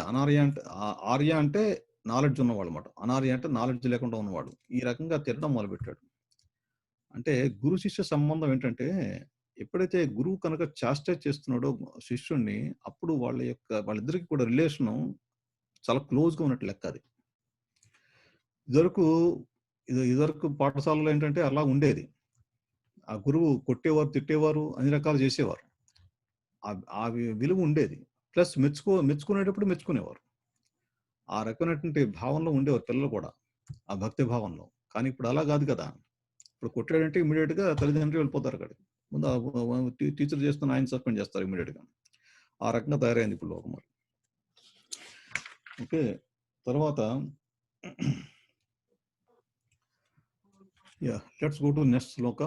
ఆర్య అంటే నాలెడ్జ్ ఉన్నవాడు అన్నమాట. అనార్య అంటే నాలెడ్జ్ లేకుండా ఉన్నవాడు. ఈ రకంగా తిట్టడం మొదలుపెట్టాడు. అంటే గురు శిష్య సంబంధం ఏంటంటే ఎప్పుడైతే గురువు కనుక చాస్టైజ్ చేస్తున్నాడో శిష్యుణ్ణి అప్పుడు వాళ్ళిద్దరికి కూడా రిలేషను చాలా క్లోజ్గా ఉన్నట్టు లెక్క అది. ఇదివరకు పాఠశాలలో ఏంటంటే అలా ఉండేది. ఆ గురువు కొట్టేవారు, తిట్టేవారు, అన్ని రకాలు చేసేవారు. ఆ విలువ ఉండేది. ప్లస్ మెచ్చుకునేటప్పుడు మెచ్చుకునేవారు. ఆ రకమైనటువంటి భావంలో ఉండేవారు పిల్లలు కూడా. ఆ భక్తి భావంలో. కానీ ఇప్పుడు అలా కాదు కదా! ఇప్పుడు కొట్టాడంటే ఇమ్మీడియేట్‌గా తల్లిదండ్రులు వెళ్ళిపోతారు అక్కడికి. ముందు టీచర్ చేస్తున్న ఆయన సస్పెండ్ చేస్తారు ఇమ్మీడియేట్‌గా. ఆ రకంగా తయారైంది ఇప్పుడు లోకం మరి. ఓకే. తర్వాత let's go to next Shloka.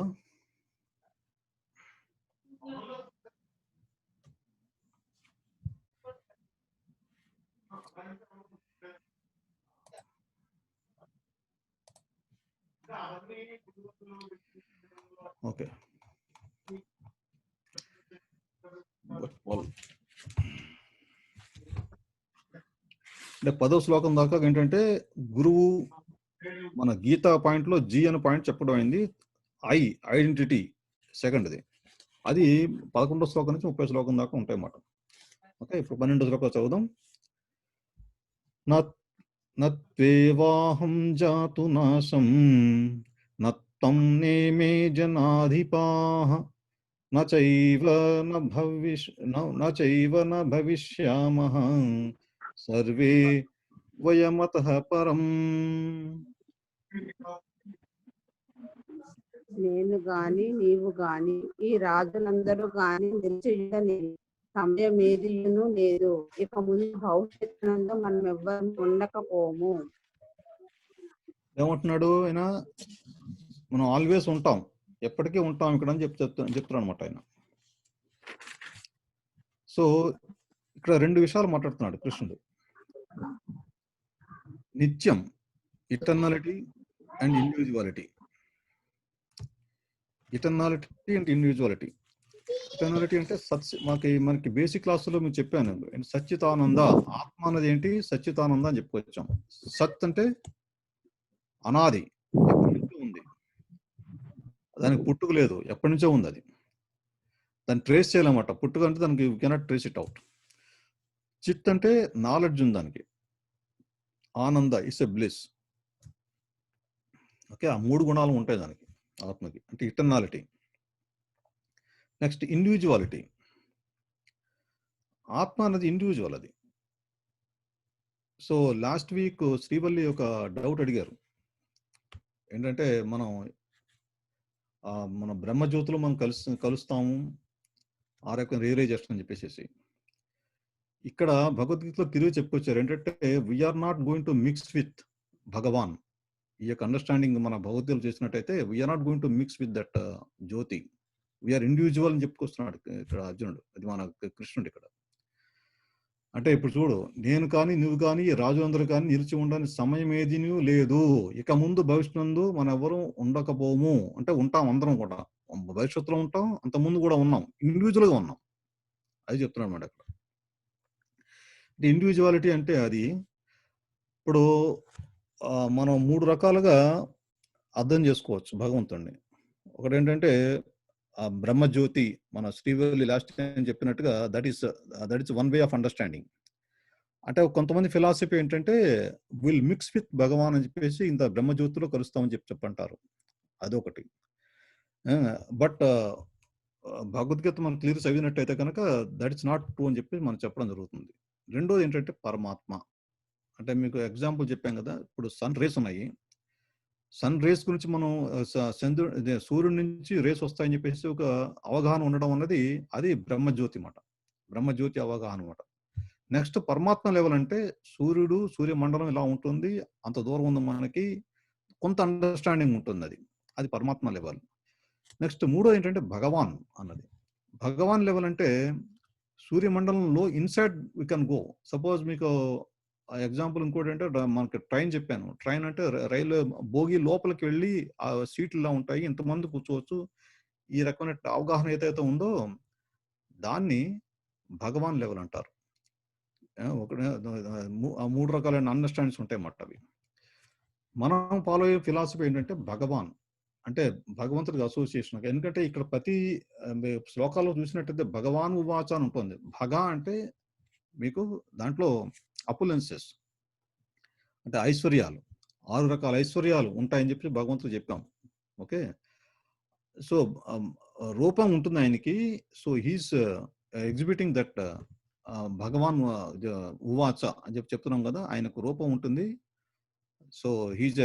Okay. అంటే 10వ శ్లోకం దాకా ఏంటంటే గురువు మన గీతా పాయింట్లో జీ అనే పాయింట్ చెప్పడం అయింది. ఐడెంటిటీ సెకండ్ది. అది 11వ శ్లోకం నుంచి 30 శ్లోకం దాకా ఉంటాయి అన్నమాట. ఓకే. ఇప్పుడు 12 శ్లోకాలు చదువుదాం. నత్వేవాహం జాతు నాశం నత్తం నేమే జనాధిపాః నచైవ న భవిష్యామః సర్వే వయమతః పరం. నేను గాని నీవు గాని ఈ రాజులందరూ గాని నిలిచియుండని సమయం ఏదియును లేదు. ఇక ముందు భవిష్యత్తునందు మనం ఎవ్వరం ఉండకపోము. ఏమంటున్నాడు ఆయన, మనం ఆల్వేస్ ఉంటాం, ఎప్పటికీ ఉంటాం ఇక్కడ అని చెప్తున్నాడు అనమాట ఆయన. సో ఇక్కడ రెండు విషయాలు మాట్లాడుతున్నాడు కృష్ణుడు. నిత్యం, eternality and individuality. Eternality and individuality. Eternality అంటే మనకి బేసిక్ క్లాసులో మీకు చెప్పాను, సచ్చితానంద. ఆత్మ అన్నది ఏంటి? సచ్చితానంద అని చెప్పుకొచ్చాం. సత్ అంటే అనాది, ఎప్పటి నుంచో ఉంది, దానికి పుట్టుక లేదు, ఎప్పటి నుంచో ఉంది. అది దాన్ని ట్రేస్ చేయాలన్నమాట. పుట్టుక అంటే దానికి కెనాట్ ట్రేస్ ఇట్ అవుట్. చిత్ అంటే నాలెడ్జ్ ఉంది దానికి. ఆనంద ఇస్ ఎ బ్లిస్. ఓకే, ఆ మూడు గుణాలు ఉంటాయి దానికి, ఆత్మకి. అంటే ఇటర్నాలిటీ. Next individuality. ఆత్మ అనేది ఇండివిజువల్ అది. సో లాస్ట్ వీక్ శ్రీవల్లి ఒక డౌట్ అడిగారు, ఏంటంటే మన బ్రహ్మజ్యోతిలో మనం కలుస్తాము, ఆ రకం రియలైజేషన్ అని చెప్పేసి. ఇక్కడ భగవద్గీతలో తిరిగి చెప్పుకొచ్చారు ఏంటంటే, we are not going to mix with Bhagavan. ఈ యొక్క అండర్స్టాండింగ్ మన భగవద్గీతలు చేసినట్టయితే, we are not going to mix with that jyoti, we are individual అని చెప్పుకొస్తున్నాడు ఇక్కడ అర్జునుడు. అది మన కృష్ణుడు ఇక్కడ. అంటే ఇప్పుడు చూడు, నేను కానీ నువ్వు కానీ రాజులందరూ కానీ నిలిచి ఉండని సమయం ఏది లేదు, ఇక ముందు భవిష్యత్తు మనం ఎవరు ఉండకపోము. అంటే ఉంటాం, అందరం కూడా భవిష్యత్తులో ఉంటాం, అంత ముందు కూడా ఉన్నాం, ఇండివిజువల్ గా ఉన్నాం. అది చెప్తున్నాడు అన్నమాట అక్కడ. ఇండివిజువాలిటీ అంటే అది ఇప్పుడు మనం మూడు రకాలుగా అర్థం చేసుకోవచ్చు భగవంతుడిని. ఒకటి ఏంటంటే బ్రహ్మజ్యోతి, మన శ్రీవల్లి లాస్ట్ టైం చెప్పినట్టుగా, that is one way of understanding. అంటే కొంతమంది ఫిలాసఫీ ఏంటంటే, విల్ మిక్స్ విత్ భగవాన్ అని చెప్పేసి ఇంత బ్రహ్మజ్యోతిలో కలుస్తామని చెప్పంటారు. అదొకటి. బట్ భగవద్గీత మనం క్లియర్ చదివినట్టయితే కనుక దట్ ఇస్ నాట్ ట్రూ అని చెప్పి మనం చెప్పడం జరుగుతుంది. రెండోది ఏంటంటే పరమాత్మ. అంటే మీకు ఎగ్జాంపుల్ చెప్పాం కదా, ఇప్పుడు సన్ రేస్ ఉన్నాయి. సన్ రేస్ గురించి మనం సూర్యుడి నుంచి రేస్ వస్తాయని చెప్పేసి ఒక అవగాహన ఉండడం అన్నది, అది బ్రహ్మజ్యోతి మాట, బ్రహ్మజ్యోతి అవగాహన మాట. నెక్స్ట్ పరమాత్మ లెవెల్ అంటే, సూర్యుడు, సూర్యమండలం ఇలా ఉంటుంది, అంత దూరం ఉంది మనకి, కొంత అండర్స్టాండింగ్ ఉంటుంది, అది పరమాత్మ లెవెల్. నెక్స్ట్ మూడో ఏంటంటే భగవాన్ అన్నది. భగవాన్ లెవెల్ అంటే సూర్యమండలంలో inside we can go. Suppose మీకు ఎగ్జాంపుల్ ఇంకోటి అంటే, మనకి ట్రైన్ చెప్పాను. ట్రైన్ అంటే రైలు బోగి లోపలికి వెళ్ళి ఆ సీట్లు ఇలా ఉంటాయి, ఇంతమంది కూర్చోవచ్చు, ఈ రకమైన అవగాహన ఏదైతే ఉందో దాన్ని భగవాన్ లెవెల్ అంటారు. మూడు రకాలైన అండర్స్టాండింగ్స్ ఉంటాయి అన్నమాట అవి. మనం ఫాలో అయ్యే ఫిలాసఫీ ఏంటంటే భగవాన్ అంటే భగవంతుడికి అసోసియేషన్. ఎందుకంటే ఇక్కడ ప్రతి శ్లోకాల్లో చూసినట్టయితే భగవాన్ ఉవాచ అని ఉంటుంది. భగ అంటే మీకు దాంట్లో అపులెన్సెస్ అంటే ఐశ్వర్యాలు, 6 రకాల ఐశ్వర్యాలు ఉంటాయని చెప్పి భగవంతుడు చెప్పాం. ఓకే, సో రూపం ఉంటుంది ఆయనకి. సో హీస్ ఎగ్జిబిటింగ్ దట్ భగవాన్ ఉవాచ అని చెప్పి చెప్తున్నాం కదా, ఆయనకు రూపం ఉంటుంది. సో హీజ్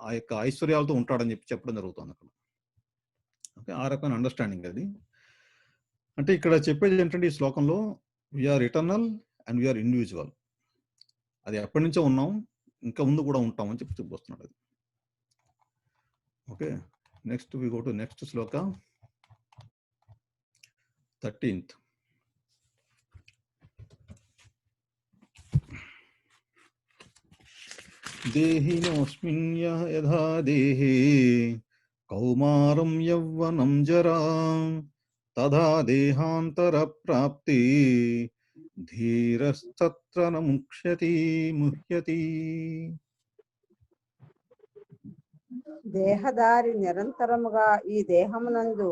ఆ యొక్క ఐశ్వర్యాలతో ఉంటాడని చెప్పి చెప్పడం జరుగుతుంది అక్కడ. ఓకే, ఆ రకమైన అండర్స్టాండింగ్ అది. అంటే ఇక్కడ చెప్పేది ఏంటంటే ఈ శ్లోకంలో, we are eternal and we are individual. అది ఎప్పటి నుంచో ఉన్నాం, ఇంకా ముందు కూడా ఉంటాం అని చెప్పి చెప్పొస్తున్నాడు అది. Okay, next we go to next shloka 13th. దేహినోస్మిన్ యథా దేహే కౌమారం యవ్వనం జరా తథా దేహాంతర ప్రాప్తి ధీరస్తత్ర న ముహ్యతి. దేహదారి నిరంతరముగా ఈ దేహమునందు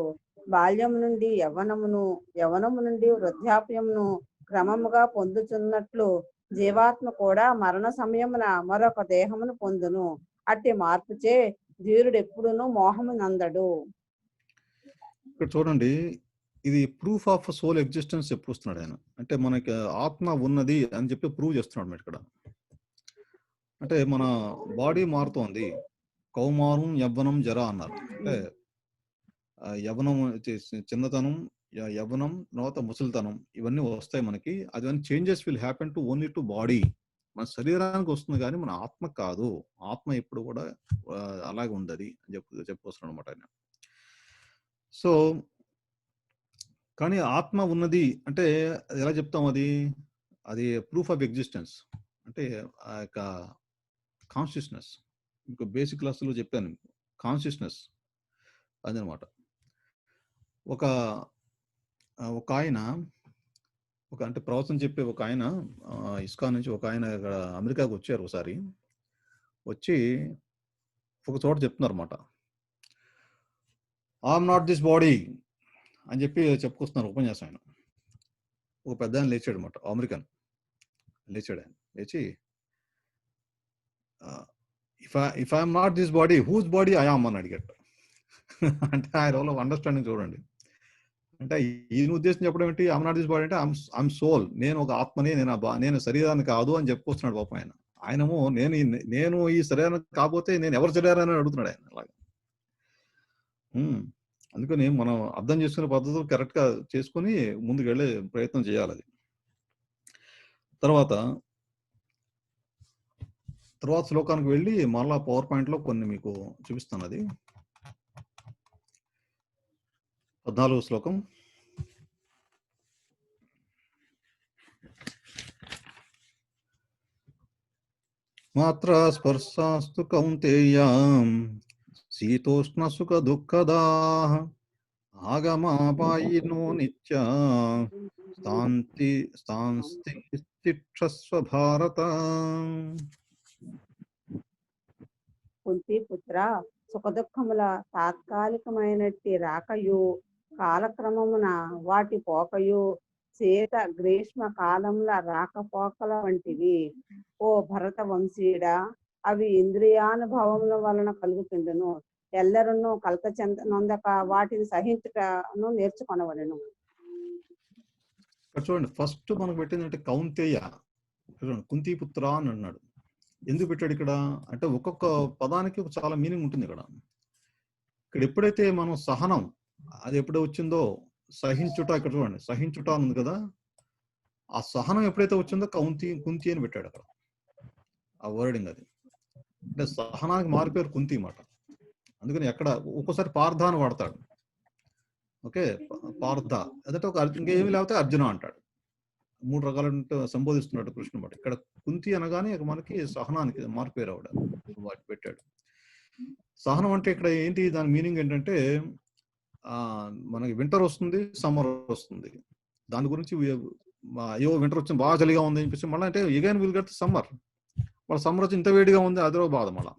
బాల్యము నుండి యవ్వనమును, యవ్వనము నుండి వృద్ధాప్యమును క్రమముగా పొందుతున్నట్లు జీవాత్మ కూడా మరణ సమయమున మరొక దేహమును పొందును. అట్టి మార్పుచే ధీరుడు ఎప్పుడునూ మోహము నందడు. ఇక్కడ చూడండి, ఇది ప్రూఫ్ ఆఫ్ సోల్ ఎగ్జిస్టెన్స్ ఎప్పుడు వస్తున్నాడు ఆయన అంటే, మనకి ఆత్మ ఉన్నది అని చెప్పి ప్రూవ్ చేస్తున్నాడు ఇక్కడ. అంటే మన బాడీ మారుతోంది, కౌమారం యవ్వనం జర అన్నారు. అంటే యవ్వనం చిన్నతనం, యవ్వనం, తర్వాత ముసలితనం, ఇవన్నీ వస్తాయి మనకి. అదన్నీ changes will happen to only to body. మన శరీరానికి వస్తుంది కానీ మన ఆత్మ కాదు. ఆత్మ ఎప్పుడు కూడా అలాగే ఉండదు అని చెప్పుకొస్తున్నాడు అనమాట ఆయన. సో కానీ ఆత్మ ఉన్నది అంటే ఎలా చెప్తాం అది? అది ప్రూఫ్ ఆఫ్ ఎగ్జిస్టెన్స్. అంటే ఆ యొక్క కాన్షియస్‌నెస్. మీకు బేసిక్ క్లాస్‌లో చెప్పాను. కాన్షియస్‌నెస్ అదనమాట. ఒక ఒకాయన అంటే ప్రవచనం చెప్పే ఒకాయన ఇస్కాన్ నుంచి ఒకాయన ఇక్కడ అమెరికాకి వచ్చారు ఒకసారి. వచ్చి ఒక చోట చెప్తున్నారన్నమాట. I am not this body అని చెప్పి చెప్పుకొస్తున్నారు ఉపన్యాసం ఆయన. ఒక పెద్దాయన లేచాడన్నమాట. అమెరికన్. లేచాడు ఆయన. లేచి if I'm not this body whose body I am అని అడిగాడు. అంటే ఆయన వల్ల అండర్స్టాండింగ్ చూడండి. అంటే ఈయన ఉద్దేశం చెప్పడం ఏంటి? ఐఎమ్ నాట్ దిస్ బాడీ అంటే ఐఎమ్ సోల్, నేను ఒక ఆత్మని, నేను శరీరాన్ని కాదు అని చెప్పుకొస్తున్నాడు పాపం ఆయన. ఆయనేమో నేను ఈ శరీరాన్ని కాకపోతే నేను ఎవరి శరీరాన్ని అడుగుతున్నాడు ఆయన. అలాగా అందుకని మనం అర్థం చేసుకునే పద్ధతులు కరెక్ట్ గా చేసుకుని ముందుకు వెళ్ళే ప్రయత్నం చేయాలి. అది తర్వాత శ్లోకానికి వెళ్ళి మళ్ళా పవర్ పాయింట్ లో కొన్ని మీకు చూపిస్తాను. అది 14వ శ్లోకం. మాత్ర స్పర్శాస్తు కౌంతేయ శీతోష్ణ సుఖ దుఃఖదాః ఆగమాపాయినో నిత్య స్థాంతిక్షస్వ భారత. కుంతి పుత్ర, సుఖదుఖముల తాత్కాలికమైనట్టి రాకయు, కాలక్రమమున వాటి పోకయు, శీత గ్రీష్మ కాలముల రాకపోకల వంటివి. ఓ భరత వంశీయుడా, అవి ఇంద్రియానుభవముల వలన కలుగుతుండును. ఎల్లరును కలత నొందక వాటిని సహించుటను నేర్చుకొనవలెను. చూడండి, ఫస్ట్ మనకు పెట్టిందంటే కౌంతేయ. చూడండి, కుంతి పుత్ర అని అన్నాడు. ఎందుకు పెట్టాడు ఇక్కడ అంటే ఒక్కొక్క పదానికి చాలా మీనింగ్ ఉంటుంది ఇక్కడ. ఎప్పుడైతే మనం సహనం అది ఎప్పుడో వచ్చిందో, సహించుట, ఇక్కడ చూడండి సహించుట ఉంది కదా, ఆ సహనం ఎప్పుడైతే వచ్చిందో కుంతి అని పెట్టాడు అక్కడ. ఆ వర్డింగ్ అది అంటే సహనానికి మారిపోయారు కుంతి మాట. అందుకని ఎక్కడ ఒక్కోసారి పార్థ అని వాడతాడు. ఓకే, పార్థ అదంటే ఒక ఇంకేమి లేకపోతే అర్జున అంటాడు. 3 రకాల సంబోధిస్తున్నాడు కృష్ణుడు మాట. ఇక్కడ కుంతి అనగానే మనకి సహనానికి మారిపోయారు ఆవిడ వాటి పెట్టాడు. సహనం అంటే ఇక్కడ ఏంటి, దాని మీనింగ్ ఏంటంటే మనకి వింటర్ వస్తుంది, సమ్మర్ వస్తుంది. దాని గురించి అయ్యో వింటర్ వచ్చింది, బాగా చలిగా ఉంది అనిపిస్తే మళ్ళీ అంటే ఎగైన్ విల్ గెట్ సమ్మర్. మళ్ళీ సమ్మర్ వచ్చి ఇంత వేడిగా ఉంది, అదో బాధ. మళ్ళీ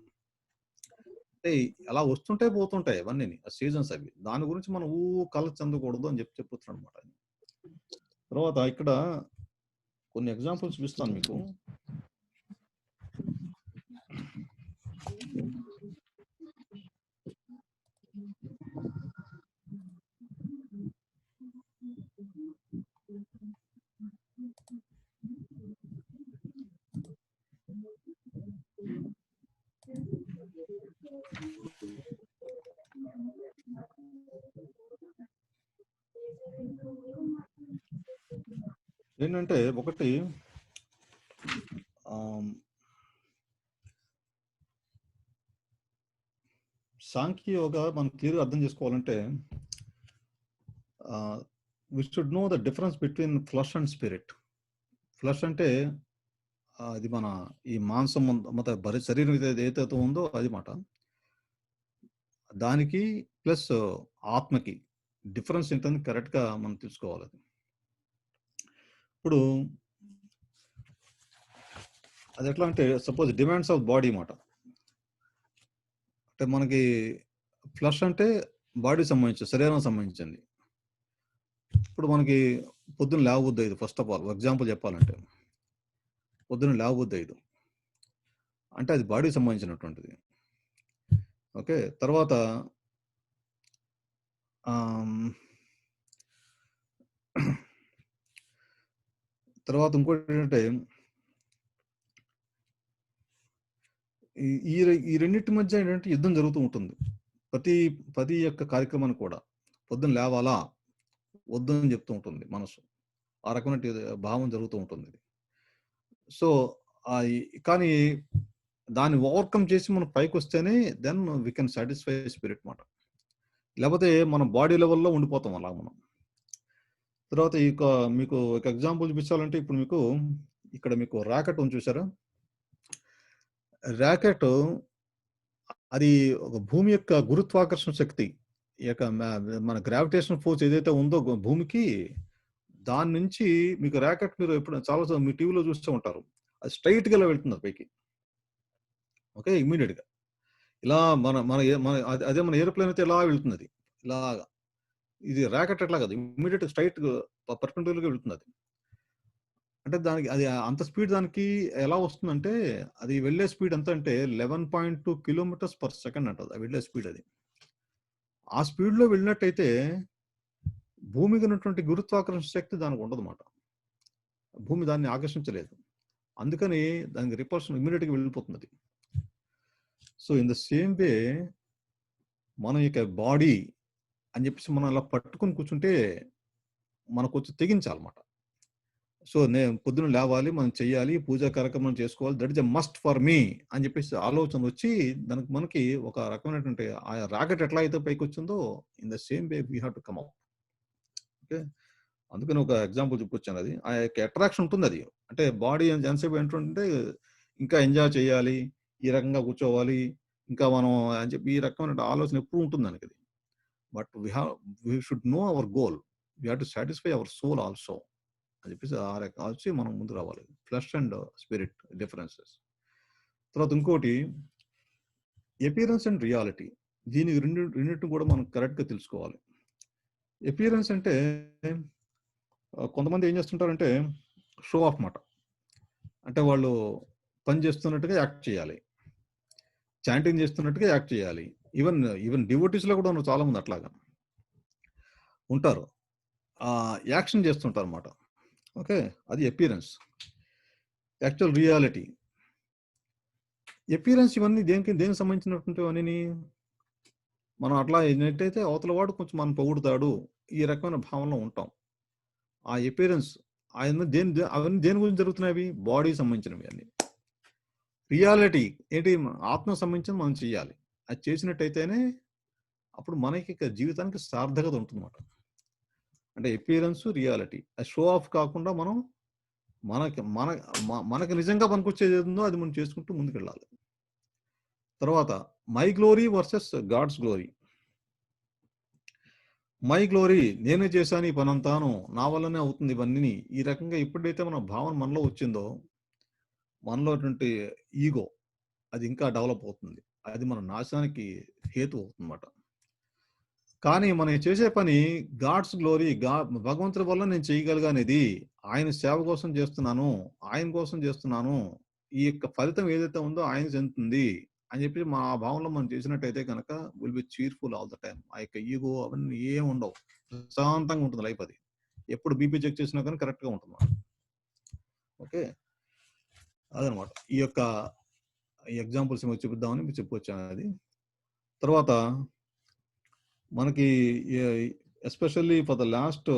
అంటే అలా వస్తుంటే పోతుంటాయి అవన్నీ సీజన్స్ అవి. దాని గురించి మనం కళ చెందకూడదు అని చెప్తున్నాడు అనమాట. తర్వాత ఇక్కడ కొన్ని ఎగ్జాంపుల్స్ చూపిస్తాను మీకు. ఏంటంటే ఒకటి సాంఖ్యయోగా మనం క్లియర్గా అర్థం చేసుకోవాలంటే we should know the difference between flesh and spirit. Flush అంటే అది మన ఈ మాంసం శరీరం ఏదైతే ఉందో అది మాట. దానికి ప్లస్ ఆత్మకి డిఫరెన్స్ ఏంటని కరెక్ట్గా మనం తెలుసుకోవాలి. ఇప్పుడు అది ఎట్లా అంటే సపోజ్ డిమాండ్స్ ఆఫ్ బాడీ మాట. అంటే మనకి ఫ్లష్ అంటే బాడీ సంబంధించి, శరీరం సంబంధించింది. ఇప్పుడు మనకి పొద్దున్న లేవబుద్ది 5, ఫస్ట్ ఆఫ్ ఆల్ ఎగ్జాంపుల్ చెప్పాలంటే పొద్దున్న లేవబుద్ది 5 అంటే అది బాడీకి సంబంధించినటువంటిది. ఓకే, తర్వాత ఇంకోటి ఏంటంటే ఈ రెండింటి మధ్య ఏంటంటే యుద్ధం జరుగుతూ ఉంటుంది. ప్రతి యొక్క కార్యక్రమాన్ని కూడా పొద్దున్న లేవాలా వద్దు అని చెప్తూ ఉంటుంది మనసు. ఆ రకమైన భావం జరుగుతూ ఉంటుంది. సో కానీ దాన్ని ఓవర్‌కమ్ చేసి మనం పైకొస్తేనే then we can satisfy spirit మాట. లేపోతే మనం బాడీ లెవెల్‌లో ఉండిపోతాం అలా మనం. తర్వాత మీకు ఒక ఎగ్జాంపుల్ చూపించాలంటే ఇప్పుడు మీకు ఇక్కడ మీకు రాకెట్ ఉంది చూసారా? రాకెట్ అది ఒక భూమి యొక్క గురుత్వాకర్షణ శక్తి ఈ యొక్క మన గ్రావిటేషన్ ఫోర్స్ ఏదైతే ఉందో భూమికి దాని నుంచి మీకు రాకెట్ మీరు ఎప్పుడు చాలా సార్లు మీ టీవీలో చూస్తూ ఉంటారు. అది స్ట్రెయిట్‌గా ఇలా వెళ్తుంది అది పైకి. ఓకే. ఇమ్మీడియేట్‌గా. ఇలా మన మన ఏ మన అదే మన ఏరోప్లేన్ అయితే ఇలా వెళ్తుందది. ఇలాగా. ఇది రాకెట్ అట్లా కాదు. ఇమ్మీడియేట్‌గా స్ట్రెయిట్‌గా పర్పెండిక్యులర్‌గా వెళ్తుందది. అంటే దానికి అది అంత స్పీడ్ దానికి ఎలా వస్తుందంటే, అది వెళ్ళే స్పీడ్ ఎంత అంటే 11.2 కిలోమీటర్స్ పర్ సెకండ్ అంట. అది వెళ్ళే స్పీడ్ అది. ఆ స్పీడ్‌లో వెళ్ళినట్టయితే భూమికి ఉన్నటువంటి గురుత్వాకర్షణ శక్తి దానికి ఉండదన్నమాట. భూమి దాన్ని ఆకర్షించలేదు. అందుకని దానికి రిపల్షన్ ఇమ్మీడియేట్‌గా వెళ్ళిపోతుందది. So, in the same way మన యొక్క బాడీ అని చెప్పేసి మనం అలా పట్టుకొని కూర్చుంటే మనం కొంచెం తెగించాలన్నమాట. సో, నేను పొద్దున లేవాలి, మనం చెయ్యాలి, పూజా కార్యక్రమం చేసుకోవాలి. That is a must for me అని చెప్పేసి ఆలోచనొచ్చి దానికి మనకి ఒక రకమైనటువంటి ఆ రాకెట్ ఎట్లా అయితే పైకొచ్చిందో in the same way we have to come up. Okay. అందుకని ఒక ఎగ్జాంపుల్ చెప్పుకొచ్చానది. ఆ యొక్క అట్రాక్షన్ ఉంటుందది. అంటే బాడీ ఎంతసేపు ఏంటంటే ఇంకా ఎంజాయ్ చేయాలి, ఈ రకంగా కూర్చోవాలి, ఇంకా మనం అని చెప్పి ఈ రకమైన ఆలోచన ఎప్పుడు ఉంటుంది దానికది. But we should know our goal. We have to satisfy our soul also. అని చెప్పేసి ఆ రకంగా వచ్చి మనం ముందుకు రావాలి. Flesh and spirit differences. తర్వాత ఇంకోటి అపియరెన్స్ అండ్ రియాలిటీ. దీనికి రెండిటిని కూడా మనం కరెక్ట్‌గా తెలుసుకోవాలి. అపియరెన్స్ అంటే కొంతమంది ఏం చేస్తుంటారంటే షో ఆఫ్ మాట. అంటే వాళ్ళు పని చేస్తున్నట్టుగా యాక్ట్ చేయాలి. చాంటింగ్ చేస్తున్నట్టుగా యాక్ట్ చేయాలి. ఈవెన్ డివోటీస్‌లో కూడా ఉన్నారు చాలామంది అట్లాగా. ఉంటారు. యాక్షన్ చేస్తుంటారన్నమాట. ఓకే. అది అపియరెన్స్. Actual reality. అపియరెన్స్ ఇవన్నీ దేనికి సంబంధించినటువంటివన్నీని మనం అట్లా అయినట్టయితే అవతల వాడు కొంచెం మనం పొగుడుతాడు. ఈ రకమైన భావనలో ఉంటాం. ఆ అపియరెన్స్ అవన్నీ దేని గురించి జరుగుతున్నాయి అవి? బాడీకి సంబంధించినవి అన్నీ. రియాలిటీ ఏంటి? ఆత్మకు సంబంధించింది మనం చేయాలి. అది చేసినట్టయితేనే అప్పుడు మనకి ఇక జీవితానికి సార్థకత ఉంటుందన్నమాట. అంటే అపియరెన్స్, రియాలిటీ. అది షో ఆఫ్ కాకుండా మనం మనకి మన మనకి నిజంగా పనికొచ్చేది ఏదుందో అది మనం చేసుకుంటూ ముందుకెళ్ళాలి. తర్వాత my glory versus God's glory. My glory నేనే చేశాను ఈ పనంతాను. నా వల్లనే అవుతుంది ఇవన్నీని. ఈ రకంగా ఎప్పుడైతే మన భావన మనలో వచ్చిందో, మనలోటువంటి ఈగో అది ఇంకా డెవలప్ అవుతుంది. అది మన నాశనానికి హేతు అవుతుందన్నమాట. కానీ మనం చేసే పని గాడ్స్ గ్లోరీ భగవంతుడి వల్ల నేను చేయగలిగానిది. ఆయన సేవ కోసం చేస్తున్నాను. ఆయన కోసం చేస్తున్నాను. ఈ యొక్క ఫలితం ఏదైతే ఉందో ఆయనకి చెందుతుంది అని చెప్పి మా భావనలో మనం చేసినట్టయితే కనుక will be cheerful all the time. ఆ యొక్క ఈగో అవన్నీ ఏమి ఉండవు. ప్రశాంతంగా ఉంటుంది లైఫ్ అది. ఎప్పుడు బీపీ చెక్ చేసినా కానీ కరెక్ట్‌గా ఉంటుందన్నమాట. ఓకే. అదనమాట. ఈ యొక్క ఎగ్జాంపుల్స్ ఏమో చూపిద్దామని మీకు చెప్పుకొచ్చాను అది. తర్వాత మనకి especially for the last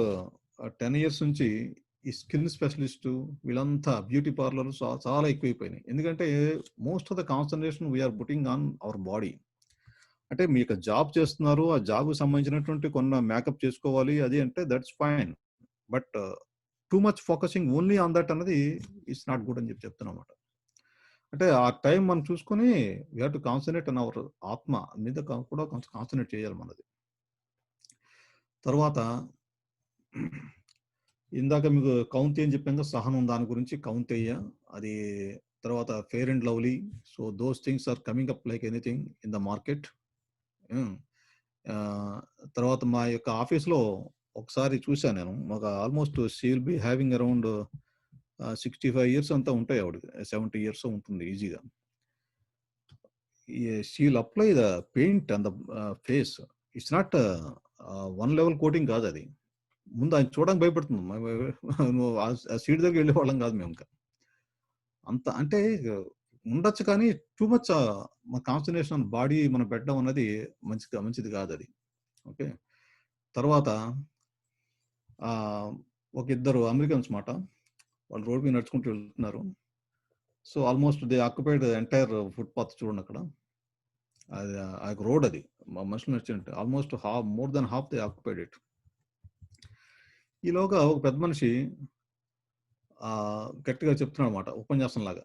10 years నుంచి ఈ స్కిన్ స్పెషలిస్టు వీళ్ళంతా బ్యూటీ పార్లర్ చాలా ఎక్కువైపోయినాయి. ఎందుకంటే most of the concentration we are putting on our body. అంటే మీకు జాబ్ చేస్తున్నారు. ఆ జాబ్‌కి సంబంధించినటువంటి కొన్ని మేకప్ చేసుకోవాలి అది అంటే that's fine. But too much focusing only on that అన్నది ఇట్స్ నాట్ గుడ్ అని చెప్తున్నానన్నమాట. అంటే ఆ టైం మనం చూసుకొని we have to concentrate on our atma మీద కూడా కొంచెం కాన్సంట్రేట్ చేయాలి మనది. తర్వాత ఇందాక మీకు కౌంతేయ అని చెప్పాను కదా! సహనం దాని గురించి కౌంతేయ. అది తర్వాత fair and lovely. So, those things are coming up like anything in the market. Hmm. Ah, తర్వాత మా యొక్క ఆఫీస్‌లో ఒకసారి చూసాను నేను. ఒక almost she will be having around 65 years అంతా ఉంటాయి ఆవిడకి. 70 ఇయర్స్ ఉంటుంది ఈజీగా. She will apply the paint on the face. It's not one level coating కాదది. ముందు ఆయన చూడడానికి భయపడుతుంది. నువ్వు ఆ సీట్ దగ్గరికి వెళ్ళేవాళ్ళం కాదు మేము ఇంకా. అంత అంటే ఉండొచ్చు కానీ టూ మచ్ మన కాన్సంట్రేషన్ బాడీ మనం పెట్టడం అన్నది మంచిది కాదది. ఓకే. తర్వాత ఒక ఇద్దరు అమెరికన్స్ మాట. వాళ్ళు రోడ్ మీద నడుచుకుంటూ వెళ్తున్నారు. So almost they occupied entire footpath చూడండి అక్కడ. అది ఆ రోడ్ అది మనుషులు నడిచినట్టు almost more than half they occupied it. ఈలోగా ఒక పెద్ద మనిషి గట్టిగా చెప్తున్నాడు అనమాట ఉపన్యాసం లాగా.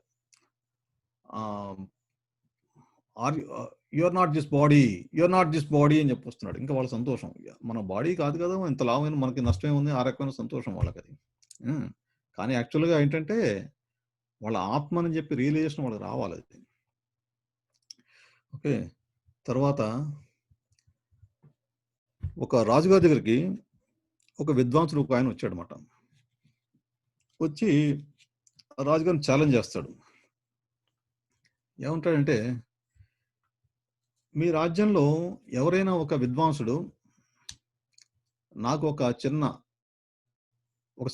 You are not this body, you are not this body అని చెప్పొస్తున్నాడు. ఇంకా వాళ్ళ సంతోషం, మన బాడీ కాదు కదా, ఇంత లాభమైన మనకి నష్టం ఉంది, ఆ రకమైన సంతోషం వాళ్ళకి అది. కానీ యాక్చువల్గా ఏంటంటే వాళ్ళ ఆత్మ అని చెప్పి రియలైజేషన్ వాళ్ళకి రావాలి అది. ఓకే. తర్వాత ఒక రాజుగారి దగ్గరికి ఒక విద్వాంసుడు ఒక ఆయన వచ్చాడనమాట. వచ్చి రాజుగారిని ఛాలెంజ్ చేస్తాడు. ఏమంటాడంటే, మీ రాజ్యంలో ఎవరైనా ఒక విద్వాంసుడు నాకు ఒక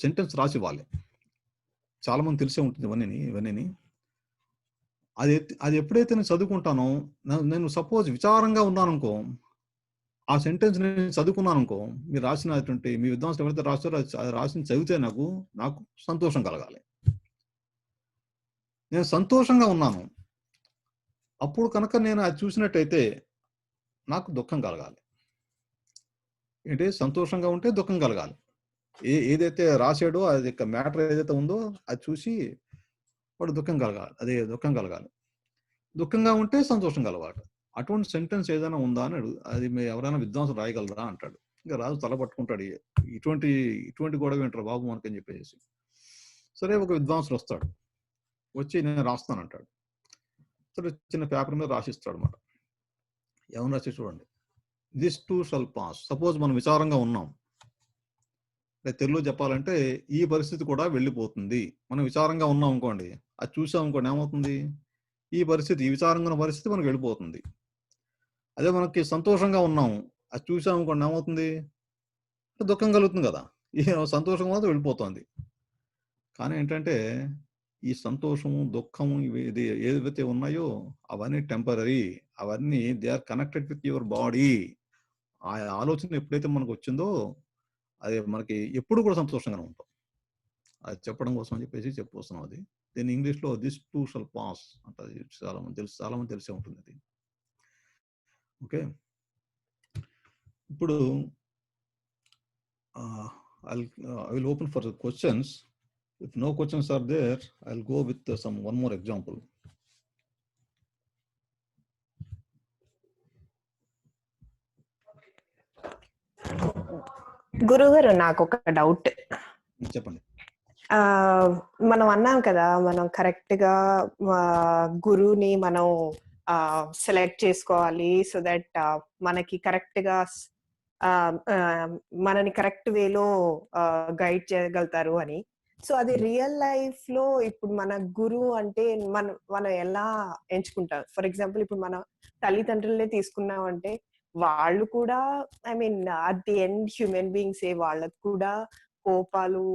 సెంటెన్స్ రాసి ఇవ్వాలి. చాలా మంది తెలిసే ఉంటుంది ఇవన్నీ. అది ఎప్పుడైతే నేను చదువుకుంటానో, నేను సపోజ్ విచారంగా ఉన్నాను అనుకో, ఆ సెంటెన్స్ నేను చదువుకున్నాను అనుకో, మీరు రాసినటువంటి మీ విద్వాంసులు ఎవరైతే రాస్తారో అది రాసింది చదివితే నాకు సంతోషం కలగాలి. నేను సంతోషంగా ఉన్నాను, అప్పుడు కనుక నేను అది చూసినట్టయితే నాకు దుఃఖం కలగాలి. ఏంటి, సంతోషంగా ఉంటే దుఃఖం కలగాలి. ఏదైతే రాశాడో అది మ్యాటర్ ఏదైతే ఉందో అది చూసి వాడు దుఃఖం కలగాలి. దుఃఖంగా ఉంటే సంతోషం కలగాలి. అటువంటి సెంటెన్స్ ఏదైనా ఉందా అని అది ఎవరైనా విద్వాంసం రాయగలరా అంటాడు. ఇంకా రాజు తల పట్టుకుంటాడు, ఇటువంటి గొడవ ఏంటారు బాబు మనకని చెప్పేసి. సరే, ఒక విద్వాంసుడు వస్తాడు, వచ్చి నేను రాస్తానంటాడు. సరే, చిన్న పేపర్ మీద రాసిస్తాడు అనమాట. ఏమని రాసి చూడండి, this two shall pass. Suppose మనం విచారంగా ఉన్నాం, తెలుగులో చెప్పాలంటే ఈ పరిస్థితి కూడా వెళ్ళిపోతుంది. మనం విచారంగా ఉన్నాం అనుకోండి, అది చూసాం అనుకోండి, ఏమవుతుంది, ఈ విచారంగా ఉన్న పరిస్థితి మనకు వెళ్ళిపోతుంది. అదే మనకి సంతోషంగా ఉన్నాము, అది చూసాం అనుకోండి, ఏమవుతుంది, దుఃఖం కలుగుతుంది కదా. ఈ సంతోషం మాత్రం వెళ్ళిపోతుంది. కానీ ఏంటంటే ఈ సంతోషము దుఃఖము ఏదైతే ఉన్నాయో అవన్నీ టెంపరరీ, అవన్నీ they are connected with your body. ఆ ఆలోచన ఎప్పుడైతే మనకు వచ్చిందో అది మనకి ఎప్పుడు కూడా సంతోషంగానే ఉంటాం. అది చెప్పడం కోసం చెప్పేసి చెప్పుకొస్తున్నాం. అది దీన్ని ఇంగ్లీష్లో దిస్ టూ షల్ పాస్ అంటది. చాలా మంది తెలిసే ఉంటుంది అది. ఓకే, ఇప్పుడు I will open for the questions. If no questions are there, I'll go with one more example. గురుగారు, నాకు ఒక డౌట్. చెప్పండి. మనం అన్నాం కదా, మనం కరెక్ట్ గా గురువుని మనం సెలెక్ట్ చేసుకోవాలి, సో దట్ మనకి కరెక్ట్ గా మనని కరెక్ట్ వేలో గైడ్ చేయగలుగుతారు అని. సో అది రియల్ లైఫ్ లో ఇప్పుడు మన గురువు అంటే మనం ఎలా ఎంచుకుంటాం? ఫర్ ఎగ్జాంపుల్, ఇప్పుడు మన తల్లిదండ్రులనే తీసుకున్నామంటే వాళ్ళు కూడా, I mean at the end human బీయింగ్సే, వాళ్ళకు కూడా కోపాలు,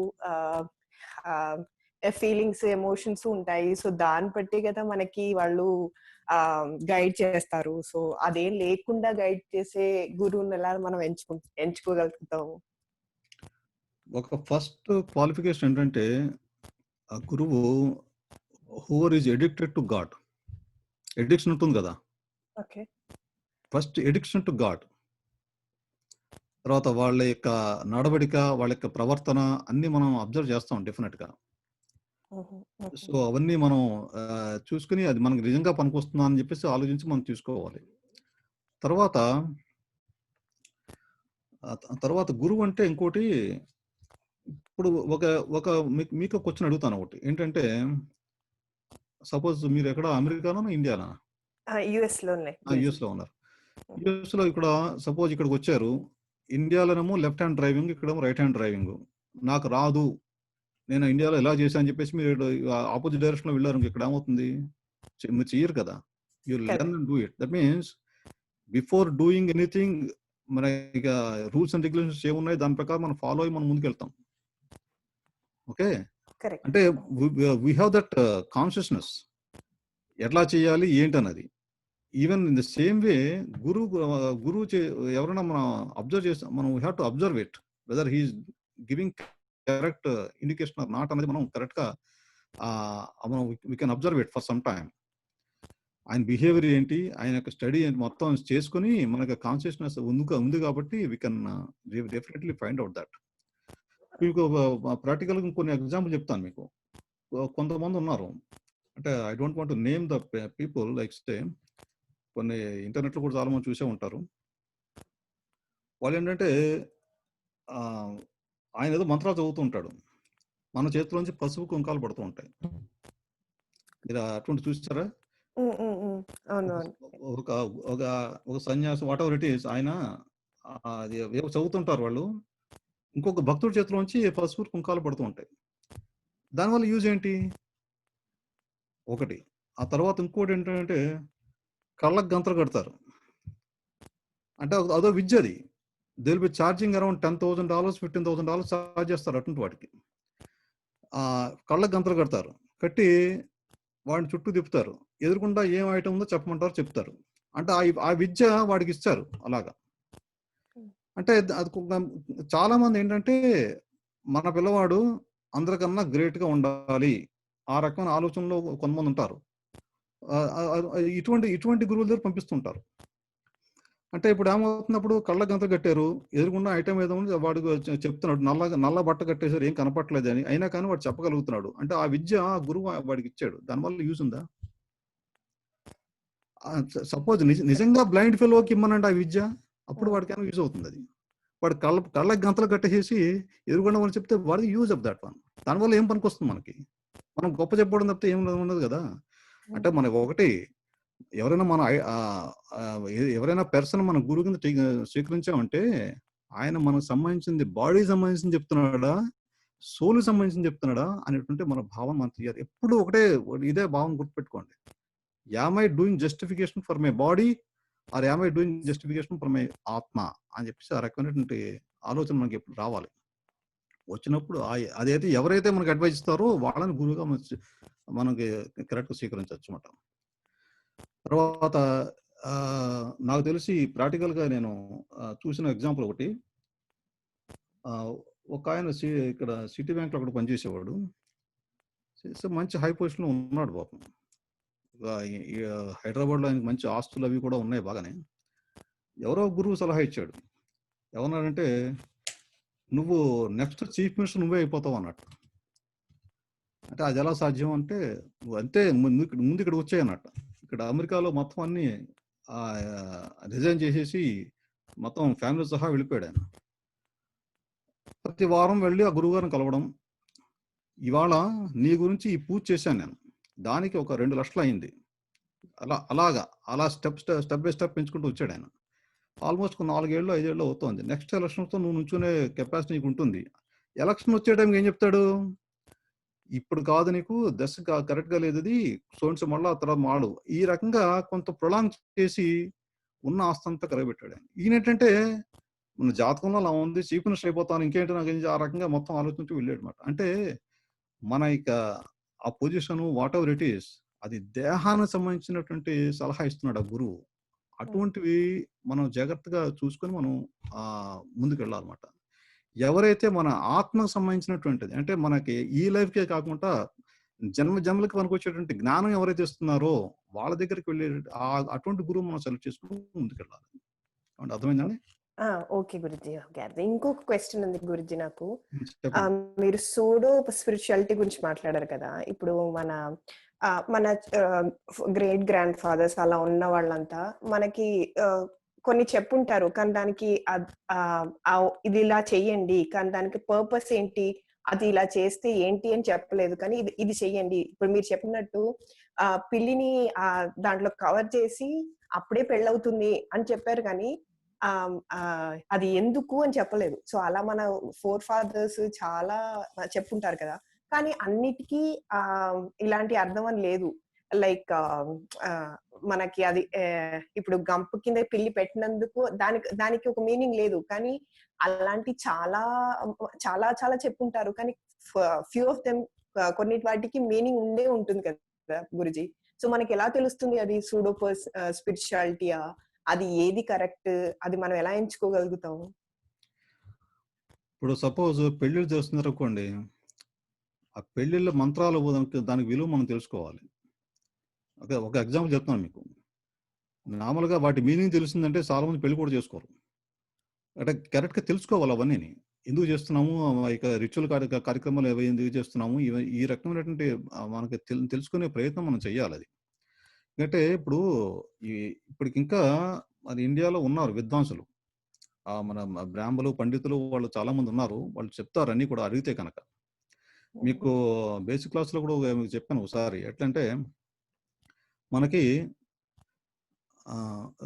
ఫీలింగ్స్, ఎమోషన్స్ ఉంటాయి. సో దాన్ని బట్టి కదా మనకి వాళ్ళు గైడ్ చేస్తారు. సో అదేం లేకుండా గైడ్ చేసే గురువుని ఎలా మనం ఎంచుకోగలుగుతాము? ఒక ఫస్ట్ క్వాలిఫికేషన్ ఏంటంటే, ఆ గురువు whoever is addicted to God. Addiction ఉంటుంది కదా. Okay, first addiction to God, తర్వాత వాళ్ళ యొక్క నడవడిక, వాళ్ళ యొక్క ప్రవర్తన అన్ని మనం అబ్జర్వ్ చేస్తాం డెఫినెట్ గా. సో అవన్నీ మనం చూసుకుని అది మనకు నిజంగా పనికొస్తుందా అని చెప్పేసి ఆలోచించి మనం తీసుకోవాలి. తర్వాత గురువు అంటే ఇంకోటి, ఇప్పుడు మీకు క్వశ్చన్ అడుగుతాను. ఒకటి ఏంటంటే, సపోజ్ మీరు ఎక్కడ, అమెరికానా ఇండియానా? యుఎస్ లో ఉన్నారు. యుఎస్ లో ఇక్కడ సపోజ్ ఇక్కడికి వచ్చారు, ఇండియాలోనేమో లెఫ్ట్ హ్యాండ్ డ్రైవింగ్, ఇక్కడేమో రైట్ హ్యాండ్ డ్రైవింగ్. నాకు రాదు, నేను ఇండియాలో ఎలా చేశాను అని చెప్పేసి మీరు ఆపోజిట్ డైరెక్షన్ లో వెళ్ళారు, ఇక్కడ ఏమవుతుంది, మీరు చెయ్యరు కదా. You learn and do it. That means before doing anything మన ఇక రూల్స్ అండ్ రెగ్యులేషన్స్ ఏమున్నాయి దాని ప్రకారం మనం ఫాలో అయ్యి మనం ముందుకెళ్తాం. ఓకే, అంటే వీ హ్యావ్ దట్ కాన్షియస్నెస్ ఎట్లా చేయాలి ఏంటన్నది. Even in the same way గురువు ఎవరైనా మనం అబ్జర్వ్ చేస్తాం, మనం we have to observe it whether he is giving correct indication or not అనేది మనం కరెక్ట్ గా మనం we can observe it for some time. ఆయన బిహేవియర్ ఏంటి, ఆయన యొక్క స్టడీ ఏంటి మొత్తం చేసుకొని మనకు కాన్షియస్‌నెస్ ఉంది కాబట్టి we can definitely find out that. మీకు ప్రాక్టికల్‌గా కొన్ని ఎగ్జాంపుల్ చెప్తాను మీకు. కొంతమంది ఉన్నారు. అంటే I don't want to name the people like say కొన్ని ఇంటర్నెట్‌లో కూడా చాలా మంది చూసే ఉంటారు. వాళ్ళేంటంటే ఆయన ఏదో మంత్రాలు చదువుతూ ఉంటాడు. మన చేతిలోంచి పసుపు, కుంకాలు పడుతూ ఉంటాయి. మీరు అటువంటివి చూసారా? అవునవును. ఒక ఒక ఒక సన్యాసి వాటెవర్ ఇట్ ఈస్ ఆయన అది ఏవో చదువుతుంటారు వాళ్ళు. ఇంకొక భక్తుడి చేతిలోంచి పసుపు, కుంకాలు పడుతూ ఉంటాయి. దానివల్ల యూజ్ ఏంటి? ఒకటి. ఆ తర్వాత ఇంకోటేంటంటే కళ్ళకి గంతలు కడతారు. అంటే అదో విద్య అది. They will be charging around $10,000, $15,000 charge చేస్తారు అటువంటి వాటికి. కళ్ళకి గంతలు కడతారు. కట్టి వాడిని చుట్టూ తిప్పుతారు. ఎదురుగుండా ఏం ఐటెమ్ ఉందో చెప్పమంటారు, చెప్తారు. అంటే ఆ విద్య వాడికిచ్చారు అలాగా. అంటే అది చాలా మంది ఏంటంటే మన పిల్లవాడు అందరికన్నా గ్రేట్‌గా ఉండాలి. ఆ రకమైన ఆలోచనలో కొంతమంది ఉంటారు. ఇటువంటి గురువుల దగ్గర పంపిస్తుంటారు. అంటే ఇప్పుడు ఏమవుతున్నప్పుడు కళ్ళకి గంతలు కట్టారు. ఎదురుగుండా ఐటెమ్ ఏదో ఉంది వాడు చెప్తున్నాడు. నల్ల బట్ట కట్టేసారు ఏం కనపట్లేదని. అయినా కానీ వాడు చెప్పగలుగుతున్నాడు. అంటే ఆ విద్య గురువు వాడికిచ్చాడు. దానివల్ల యూజ్ ఉందా? సపోజ్ నిజంగా బ్లైండ్ ఫెలోకి ఇమ్మనండి ఆ విద్య. అప్పుడు వాడికేమో యూజ్ అవుతుందది. వాడు కళ్ళకి గంతలు కట్టేసేసి ఎదురుగుండా వాళ్ళు చెప్తే what the use of that one? దానివల్ల ఏం పనికొస్తుంది మనకి? మనం గొప్ప చెప్పడం తప్పితే ఏం ఉండదు కదా! అంటే మనకి ఒకటి ఎవరైనా మన ఎవరైనా పర్సన్ మన గురువు కింద స్వీకరించామంటే ఆయన మనకు సంబంధించింది బాడీకి సంబంధించింది చెప్తున్నాడా? సోల్‌కి సంబంధించింది చెప్తున్నాడా? అనేటువంటి మన భావన మనం తీయాలి. ఎప్పుడు ఒకటే ఇదే భావన గుర్తుపెట్టుకోండి. Am I doing justification for my body or am I doing justification for my atma అని చెప్పేసి ఆ రకమైనటువంటి ఆలోచన మనకి ఎప్పుడు రావాలి. వచ్చినప్పుడు అదైతే ఎవరైతే మనకు అడ్వైస్ ఇస్తారో వాళ్ళని గురువుగా మనకి కరెక్ట్‌గా స్వీకరించొచ్చు మాట. తర్వాత నాకు తెలిసి ప్రాక్టికల్‌గా నేను చూసిన ఎగ్జాంపుల్ ఒకటి. ఒకాయన ఇక్కడ సిటీ బ్యాంక్‌లో ఒకడు పనిచేసేవాడు. మంచి హై పొజిషన్‌లో ఉన్నాడు పాపం. హైదరాబాద్‌లో ఆయనకి మంచి ఆస్తులు అవి కూడా ఉన్నాయి బాగానే. ఎవరో గురువు సలహా ఇచ్చాడు. ఏమన్నాడంటే, "నువ్వు నెక్స్ట్ చీఫ్ మినిస్టర్ నువ్వే అయిపోతావు" అన్నట్టు. అంటే అది ఎలా సాధ్యం అంటే, నువ్వు అంతే ముందు ఇక్కడ వచ్చేయి అన్నట్టు. ఇక్కడ అమెరికాలో మొత్తం అన్నీ రిజైన్ చేసేసి మొత్తం ఫ్యామిలీ సహా వెళ్ళిపోయాడు ఆయన. ప్రతి వారం వెళ్ళి ఆ గురువుగారిని కలవడం. ఇవాళ నీ గురించి ఈ పూజ చేశాను నేను. దానికి ఒక 2,00,000 అయింది. అలా స్టెప్ బై స్టెప్ పెంచుకుంటూ వచ్చాడు ఆయన. ఆల్మోస్ట్ 4 ఏళ్ళు, 5 ఏళ్ళు అవుతోంది. నెక్స్ట్ ఎలక్షన్స్‌తో నువ్వు నుంచునే కెపాసిటీ నీకు ఉంటుంది. ఎలక్షన్ వచ్చే టైంకి ఏం చెప్తాడు? ఇప్పుడు కాదు నీకు దశ కరెక్ట్‌గా లేదది. సో అండ్ సో మళ్ళా తర్వాత మాడు. ఈ రకంగా కొంత ప్రొలాంగ్ చేసి ఉన్న ఆస్తంతా కరగబెట్టాడు ఆయన. ఈయనేంటంటే మన జాతకంలో అలా ఉంది. చీఫ్ మినిస్టర్ అయిపోతాను. ఇంకేంటి నాకు ఆ రకంగా మొత్తం ఆలోచించి వెళ్ళాడన్నమాట. అంటే మన ఇక ఆ పొజిషన్ వాటెవర్ ఇట్ ఈస్ అది దేహానికి సంబంధించినటువంటి సలహా ఇస్తున్నాడు ఆ గురువు. అటువంటివి మనం జాగ్రత్తగా చూసుకొని మనం ముందుకెళ్ళాలన్నమాట. ఎవరైతే మన ఆత్మకు సంబంధించినటువంటిది అంటే మనకి ఈ లైఫ్‌కే కాకుండా జన్మలకి పనికొచ్చేటువంటి జ్ఞానం ఎవరైతే ఇస్తున్నారో వాళ్ళ దగ్గరికి వెళ్ళే అటువంటి గురువు మనం సెలెక్ట్ చేసుకొని ముందుకెళ్ళాలి. అంటే అర్థమైందండి? ఓకే గురూజీ. ఓకే. ఇంకొక క్వెషన్ ఉంది గురూజీ నాకు. చెప్పండి. మీరు సూడో స్పిరిచువాలిటీ గురించి మాట్లాడారు కదా! ఇప్పుడు మన గ్రేట్ గ్రాండ్ ఫాదర్స్ అలా ఉన్న వాళ్ళంతా మనకి కొన్ని చెప్పుంటారు. కానీ దానికి ఇది ఇలా చెయ్యండి. కానీ దానికి పర్పస్ ఏంటి? అది ఇలా చేస్తే ఏంటి అని చెప్పలేదు. కానీ ఇది చెయ్యండి. ఇప్పుడు మీరు చెప్పినట్టు పిల్లిని దాంట్లో కవర్ చేసి అప్పుడే పెళ్లవుతుంది అని చెప్పారు కానీ అది ఎందుకు అని చెప్పలేదు. సో, అలా మన ఫోర్ ఫాదర్స్ చాలా చెప్పుంటారు కదా! కానీ అన్నిటికీ ఇలాంటి అర్థం అని లేదు. లైక్ మనకి అది ఇప్పుడు గంప కింద పిల్లి పెట్టినందుకు దానికి ఒక మీనింగ్ లేదు. కానీ అలాంటి చాలా చాలా చాలా చెప్పుంటారు. కానీ ఫ్యూ ఆఫ్ దెమ్ కొన్నిటి వాటికి మీనింగ్ ఉండే ఉంటుంది కదా గురూజీ. సో, మనకెలా తెలుస్తుంది అది సూడో స్పిరిచువాలిటీయా? అది ఏది కరెక్ట్? అది మనం ఎలా ఎంచుకోగలుగుతాము? ఇప్పుడు సపోజ్ పెళ్ళిళ్ళు చేస్తున్నారనుకోండి. ఆ పెళ్ళిళ్ళ మంత్రాలు దానికి విలువ మనం తెలుసుకోవాలి. ఒక ఎగ్జాంపుల్ చెప్తాను మీకు. నార్మల్‌గా వాటి మీనింగ్ తెలిసిందంటే చాలా మంది పెళ్లి కూడా చేసుకోరు. అంటే కరెక్ట్‌గా తెలుసుకోవాలి అవన్నీని. ఎందుకు చేస్తున్నాము? ఇక రిచువల్ కార్యక్రమాలు ఎందుకు చేస్తున్నాము? ఈ రకమైనటువంటి మనకి తెలుసుకునే ప్రయత్నం మనం చేయాలది. ఎందుకంటే ఇప్పుడు ఈ ఇప్పటికింకా మన ఇండియాలో ఉన్నారు విద్వాంసులు. మన బ్రాహ్మలు, పండితులు వాళ్ళు చాలా మంది ఉన్నారు. వాళ్ళు చెప్తారు అన్నీ కూడా అడిగితే కనుక. మీకు బేసిక్ క్లాస్‌లో కూడా మీకు చెప్పాను ఒకసారి. ఎట్లంటే మనకి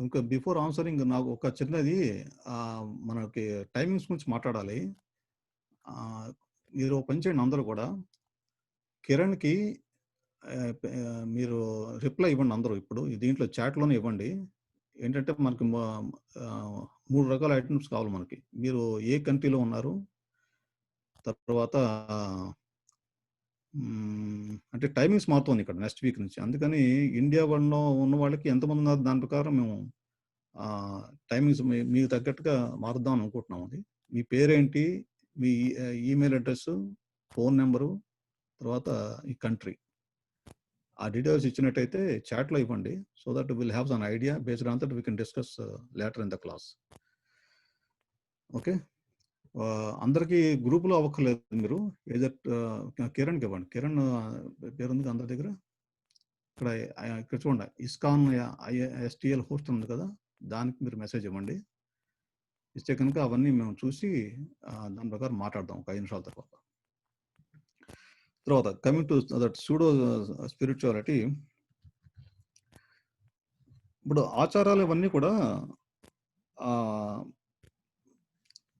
ఇంకా బిఫోర్ ఆన్సరింగ్ నాకు ఒక చిన్నది మనకి టైమింగ్స్ గురించి మాట్లాడాలి. మీరు ఓ పని చేయండి అందరూ కూడా. కిరణ్‌కి మీరు రిప్లై ఇవ్వండి అందరూ ఇప్పుడు. దీంట్లో చాట్‌లోనే ఇవ్వండి. ఏంటంటే మనకి 3 రకాల ఐటెమ్స్ కావాలి మనకి. మీరు ఏ కంట్రీలో ఉన్నారు? తర్వాత అంటే టైమింగ్స్ మారుతోంది ఇక్కడ నెక్స్ట్ వీక్ నుంచి. అందుకని ఇండియా వాళ్ళలో ఉన్న వాళ్ళకి ఎంతమంది ఉన్నారు దాని ప్రకారం మేము టైమింగ్స్ మీకు తగ్గట్టుగా మారుద్దాం అనుకుంటున్నాం అది. మీ పేరేంటి? మీ ఈమెయిల్ అడ్రెస్సు, ఫోన్ నెంబరు, తర్వాత ఈ కంట్రీ. ఆ డీటెయిల్స్ ఇచ్చినట్టయితే చాట్‌లో ఇవ్వండి. So that will have some idea based on that we can discuss later in the class. Okay. అందరికీ గ్రూప్‌లో అవ్వక్కర్లేదు మీరు. ఎయిదర్ కిరణ్‌కి ఇవ్వండి. కిరణ్ పేరుంది అందరి దగ్గర. ఇక్కడ చూడండి. ఇస్కాన్ ఎస్టీఎల్ హోస్ట్ ఉంది కదా! దానికి మీరు మెసేజ్ ఇవ్వండి. ఇస్తే కనుక అవన్నీ మేము చూసి దాని ప్రకారం మాట్లాడదాం ఒక 5 నిమిషాల తర్వాత. తర్వాత coming to that pseudo spirituality. ఇప్పుడు ఆచారాలు ఇవన్నీ కూడా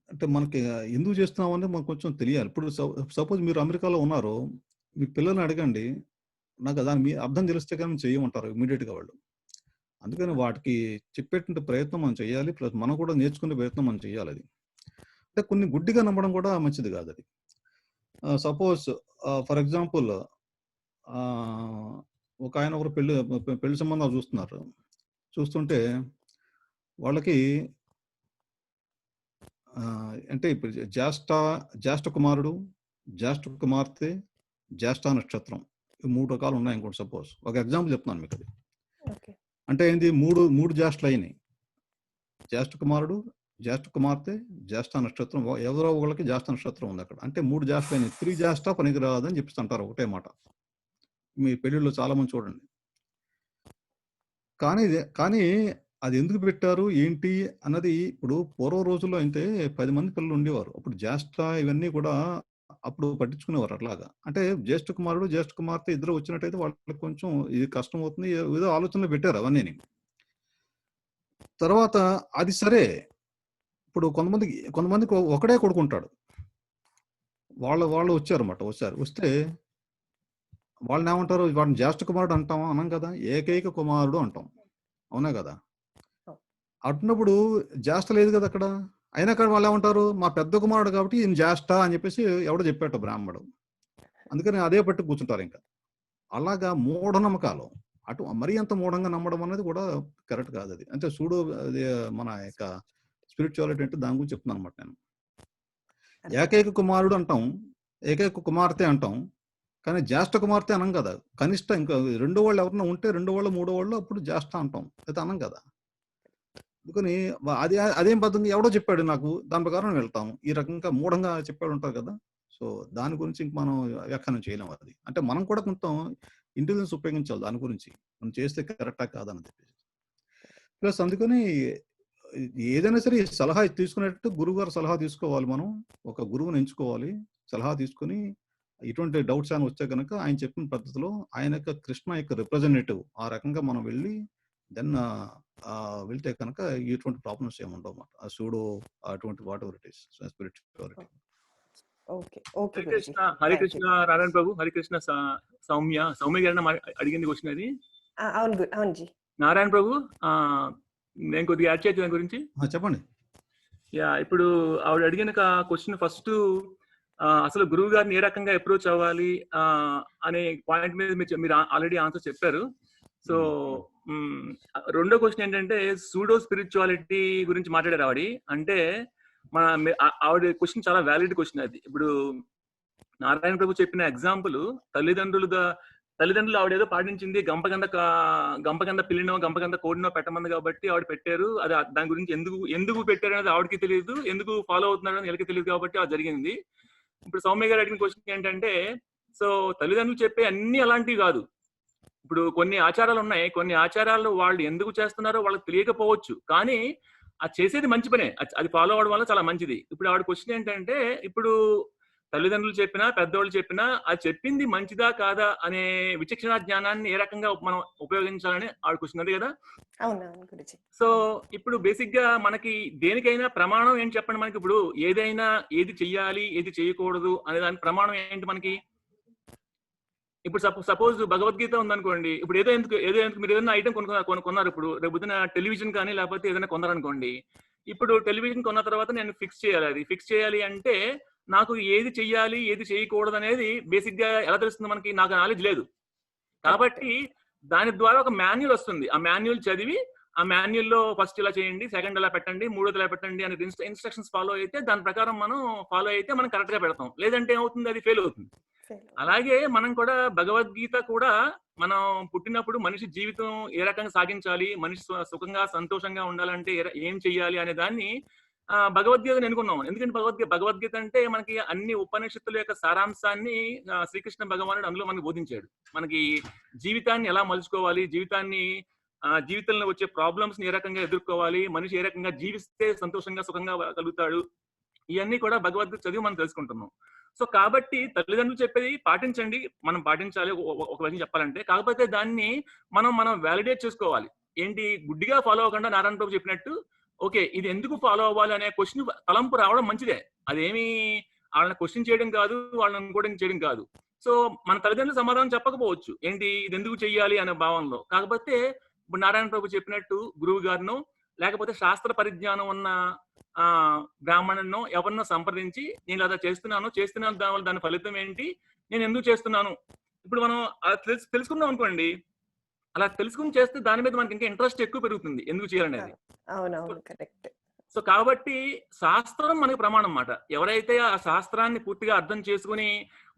అంటే మనకి ఎందుకు చేస్తున్నామని మనకు కొంచెం తెలియాలి. ఇప్పుడు సపోజ్ మీరు అమెరికాలో ఉన్నారు. మీ పిల్లల్ని అడగండి. నాకు దాని అర్థం తెలిస్తే కానీ చేయమంటారు ఇమ్మీడియట్‌గా వాళ్ళు. అందుకని వాటికి చెప్పేటువంటి ప్రయత్నం మనం చేయాలి. ప్లస్ మనం కూడా నేర్చుకునే ప్రయత్నం మనం చేయాలి అది. అంటే కొన్ని గుడ్డిగా నమ్మడం కూడా మంచిది కాదు అది. సపోజ్ ఫర్ ఎగ్జాంపుల్ ఒక ఆయన ఒకరు పెళ్లి సంబంధాలు చూస్తున్నారు. చూస్తుంటే వాళ్ళకి అంటే ఇప్పుడు జ్యేష్ఠ కుమారుడు, జ్యేష్ఠ కుమార్తె, జ్యేష్ఠ నక్షత్రం. ఈ 3 రకాలు ఉన్నాయి అనుకోండి సపోజ్. ఒక ఎగ్జాంపుల్ చెప్తున్నాను మీకు అది. అంటే ఏంది 3 జ్యేష్ఠలు అయినాయి. జ్యేష్ఠ కుమారుడు, జ్యేష్ఠ కుమార్తె, జ్యేష్ఠ నక్షత్రం. ఎవరో ఒకళ్ళకి జ్యేష్ఠ నక్షత్రం ఉంది అక్కడ. అంటే 3 జ్యేష్ఠలు అయినాయి. 3 జ్యేష్ఠ పనికిరాదని చెప్పిస్తుంటారు ఒకటే మాట. మీ పెళ్ళిళ్ళు చాలా మంది చూడండి. కానీ అది ఎందుకు పెట్టారు ఏంటి అన్నది ఇప్పుడు పూర్వ రోజుల్లో అయితే 10 మంది పిల్లలు ఉండేవారు. అప్పుడు జ్యేష్ఠ ఇవన్నీ కూడా అప్పుడు పట్టించుకునేవారు అట్లాగా. అంటే జ్యేష్ఠ కుమారుడు, జ్యేష్ఠ కుమార్తె ఇద్దరు వచ్చినట్టయితే వాళ్ళకి కొంచెం ఇది కష్టం అవుతుంది. ఏదో ఆలోచనలు పెట్టారు అవన్నీని. తర్వాత అది సరే. ఇప్పుడు కొంతమందికి ఒకడే కొడుకుంటాడు. వాళ్ళు వచ్చారన్నమాట. వస్తే వాళ్ళని ఏమంటారు? వాడిని జ్యేష్ఠ కుమారుడు అంటామా? అనం కదా! ఏకైక కుమారుడు అంటాం. అవునా కదా! అటున్నప్పుడు జ్యేష్ఠ లేదు కదా అక్కడ. అయినా కానీ వాళ్ళు ఏమంటారు? మా పెద్ద కుమారుడు కాబట్టి ఈయన జ్యేష్ఠ అని చెప్పేసి ఎవడో చెప్పాట బ్రాహ్మడు. అందుకని అదే పట్టు కూర్చుంటారు ఇంకా. అలాగా మూఢనమ్మకాలు. మరీ అంత మూఢంగా నమ్మడం అనేది కూడా కరెక్ట్ కాదు అది. అంటే అది మన యొక్క స్పిరిచువాలిటీ అంటే దాని గురించి చెప్తున్నాను అనమాట నేను. ఏకైక కుమారుడు అంటాం, ఏకైక కుమార్తె అంటాం. కానీ జ్యేష్ఠ కుమార్తె అనం కదా. కనిష్ట ఇంకా రెండో వాళ్ళు ఎవరైనా ఉంటే రెండో వాళ్ళు, మూడో వాళ్ళు అప్పుడు జ్యేష్ఠ అంటాం. అయితే అనం కదా. అందుకని అదేం పద్ధతి ఎవడో చెప్పాడు నాకు. దాని ప్రకారం వెళ్తాం. ఈ రకంగా మూఢంగా చెప్పాడు ఉంటారు కదా. సో దాని గురించి ఇంక మనం వ్యాఖ్యానం చేయలేము అది. అంటే మనం కూడా కొంత ఇంటెలిజెన్స్ ఉపయోగించాలి దాని గురించి. మనం చేస్తే కరెక్టా కాదని చెప్పేసి. ప్లస్ అందుకని ఏదైనా సరే సలహా తీసుకునేటట్టు గురువుగారు సలహా తీసుకోవాలి మనం. ఒక గురువుని ఎంచుకోవాలి. సలహా తీసుకొని ఇటువంటి డౌట్స్ అని వస్తే కనుక ఆయన చెప్పిన పద్ధతిలో ఆయన యొక్క కృష్ణ యొక్క రిప్రజెంటేటివ్ ఆ రకంగా మనం వెళ్ళి దెన్ వెళ్తే కనుక ఎటువంటి ప్రాబ్లమ్స్ ఏమి ఉండవు అన్నమాట. ఆ సూడో అటువంటి whatever it is spirituality. Hare Krishna Narayana Prabhu. Hare Krishna Soumya garu అడిగింది క్వశ్చన్ అది. అవును నారాయణ ప్రభు, నేను కొద్దిగా యాడ్ చేయొచ్చు దాని గురించి. చెప్పండి. ఇప్పుడు ఆవిడ అడిగిన క్వశ్చన్ ఫస్ట్ అసలు గురువు గారిని ఏ రకంగా అప్రోచ్ అవ్వాలి అనే పాయింట్ మీద మీరు ఆల్రెడీ ఆన్సర్ చెప్పారు. సో రెండో క్వశ్చన్ ఏంటంటే సూడో స్పిరిచువాలిటీ గురించి మాట్లాడారు ఆవిడ. అంటే ఆవిడ క్వశ్చన్ చాలా వ్యాలిడ్ క్వశ్చన్ అది. ఇప్పుడు నారాయణ ప్రభు చెప్పిన ఎగ్జాంపుల్ తల్లిదండ్రులు ఆవిడేదో పాటించింది, గంప కింద పిల్లినో గంప కింద కోడినో పెట్టమంది కాబట్టి ఆవిడ పెట్టారు. అది దాని గురించి ఎందుకు పెట్టారు అనేది ఆవిడకి తెలియదు, ఎందుకు ఫాలో అవుతున్నారు అని వీళ్ళకి తెలియదు కాబట్టి అది జరిగింది. ఇప్పుడు సౌమ్య గారు అడిగిన క్వశ్చన్ ఏంటంటే, సో తల్లిదండ్రులు చెప్పే అన్ని అలాంటివి కాదు. ఇప్పుడు కొన్ని ఆచారాలు ఉన్నాయి, కొన్ని ఆచారాలు వాళ్ళు ఎందుకు చేస్తున్నారో వాళ్ళకి తెలియకపోవచ్చు, కానీ అది చేసేది మంచి పనే, అది ఫాలో అవడం వల్ల చాలా మంచిది. ఇప్పుడు ఆవిడ క్వశ్చన్ ఏంటంటే, ఇప్పుడు తల్లిదండ్రులు చెప్పినా పెద్దవాళ్ళు చెప్పినా అది చెప్పింది మంచిదా కాదా అనే విచక్షణ జ్ఞానాన్ని ఏ రకంగా మనం ఉపయోగించాలని ఆవిడ క్వశ్చన్, అది కదా. అవునవును గురుజీ. సో ఇప్పుడు బేసిక్ గా మనకి దేనికైనా ప్రమాణం ఏంటి చెప్పండి. మనకి ఇప్పుడు ఏదైనా ఏది చెయ్యాలి ఏది చేయకూడదు అనే దాని ప్రమాణం ఏంటి మనకి? ఇప్పుడు సపోజ్ భగవద్గీత ఉందనుకోండి, ఇప్పుడు ఏదో ఎందుకు మీరు ఏదైనా ఐటమ్ కొన్నారు, ఇప్పుడు రేపు టెలివిజన్ కానీ లేకపోతే ఏదైనా కొన్నారనుకోండి. ఇప్పుడు టెలివిజన్ కొన్న తర్వాత నేను ఫిక్స్ చేయాలి అంటే నాకు ఏది చెయ్యాలి ఏది చేయకూడదు అనేది బేసిక్ గా ఎలా తెలుస్తుంది మనకి? నాకు నాలెడ్జ్ లేదు కాబట్టి దాని ద్వారా ఒక మాన్యువల్ వస్తుంది. ఆ మాన్యువల్ చదివి ఆ మాన్యువల్ లో ఫస్ట్ ఇలా చేయండి, సెకండ్ ఇలా పెట్టండి, మూడోది ఇలా పెట్టండి అనే ఇన్స్ట్రక్షన్స్ ఫాలో అయితే దాని ప్రకారం మనం ఫాలో అయితే మనం కరెక్ట్ గా పెడతాం. లేదంటే ఏమవుతుంది? అది ఫెయిల్ అవుతుంది. అలాగే మనం కూడా భగవద్గీత కూడా మనం పుట్టినప్పుడు మనిషి జీవితం ఏ రకంగా సాగించాలి, మనిషి సుఖంగా సంతోషంగా ఉండాలంటే ఏం చెయ్యాలి అనే దాన్ని భగవద్గీత ఎన్నుకున్నాం. ఎందుకంటే భగవద్గీత అంటే మనకి అన్ని ఉపనిషత్తుల యొక్క సారాంశాన్ని శ్రీకృష్ణ భగవానుడు అందులో మనకి బోధించాడు. మనకి జీవితాన్ని ఎలా మలుచుకోవాలి, జీవితంలో వచ్చే ప్రాబ్లమ్స్ ని ఏ రకంగా ఎదుర్కోవాలి, మనిషి ఏ రకంగా జీవిస్తే సంతోషంగా సుఖంగా కలుగుతాడు, ఇవన్నీ కూడా భగవద్గీత చదివి మనం తెలుసుకుంటున్నాం. సో కాబట్టి తల్లిదండ్రులు చెప్పేది పాటించండి, మనం పాటించాలి ఒక విషయం చెప్పాలంటే. కాకపోతే దాన్ని మనం వ్యాలిడేట్ చేసుకోవాలి. ఏంటి, గుడ్డిగా ఫాలో అవ్వకుండా నారాయణ ప్రభు చెప్పినట్టు ఓకే ఇది ఎందుకు ఫాలో అవ్వాలి అనే క్వశ్చన్ తలంపు రావడం మంచిదే. అదేమి వాళ్ళని క్వశ్చన్ చేయడం కాదు, వాళ్ళని అనుకోవడం చేయడం కాదు. సో మన తల్లిదండ్రులు సమాధానం చెప్పకపోవచ్చు, ఏంటి ఇది ఎందుకు చెయ్యాలి అనే భావనలో. కాకపోతే ఇప్పుడు నారాయణ ప్రభు చెప్పినట్టు గురువు గారినో లేకపోతే శాస్త్ర పరిజ్ఞానం ఉన్న బ్రాహ్మణునో ఎవరినో సంప్రదించి నేను అలా చేస్తున్నాను దానివల్ల దాని ఫలితం ఏంటి, నేను ఎందుకు చేస్తున్నాను, ఇప్పుడు మనం తెలుసుకున్నాం అనుకోండి. అలా తెలుసుకుని చేస్తే దాని మీద మనకి ఇంకా ఇంట్రెస్ట్ ఎక్కువ పెరుగుతుంది ఎందుకు చేయాలనేది. అవునవును కరెక్ట్. సో కాబట్టి శాస్త్రం మనకి ప్రమాణం అన్నమాట. ఎవరైతే ఆ శాస్త్రాన్ని పూర్తిగా అర్థం చేసుకుని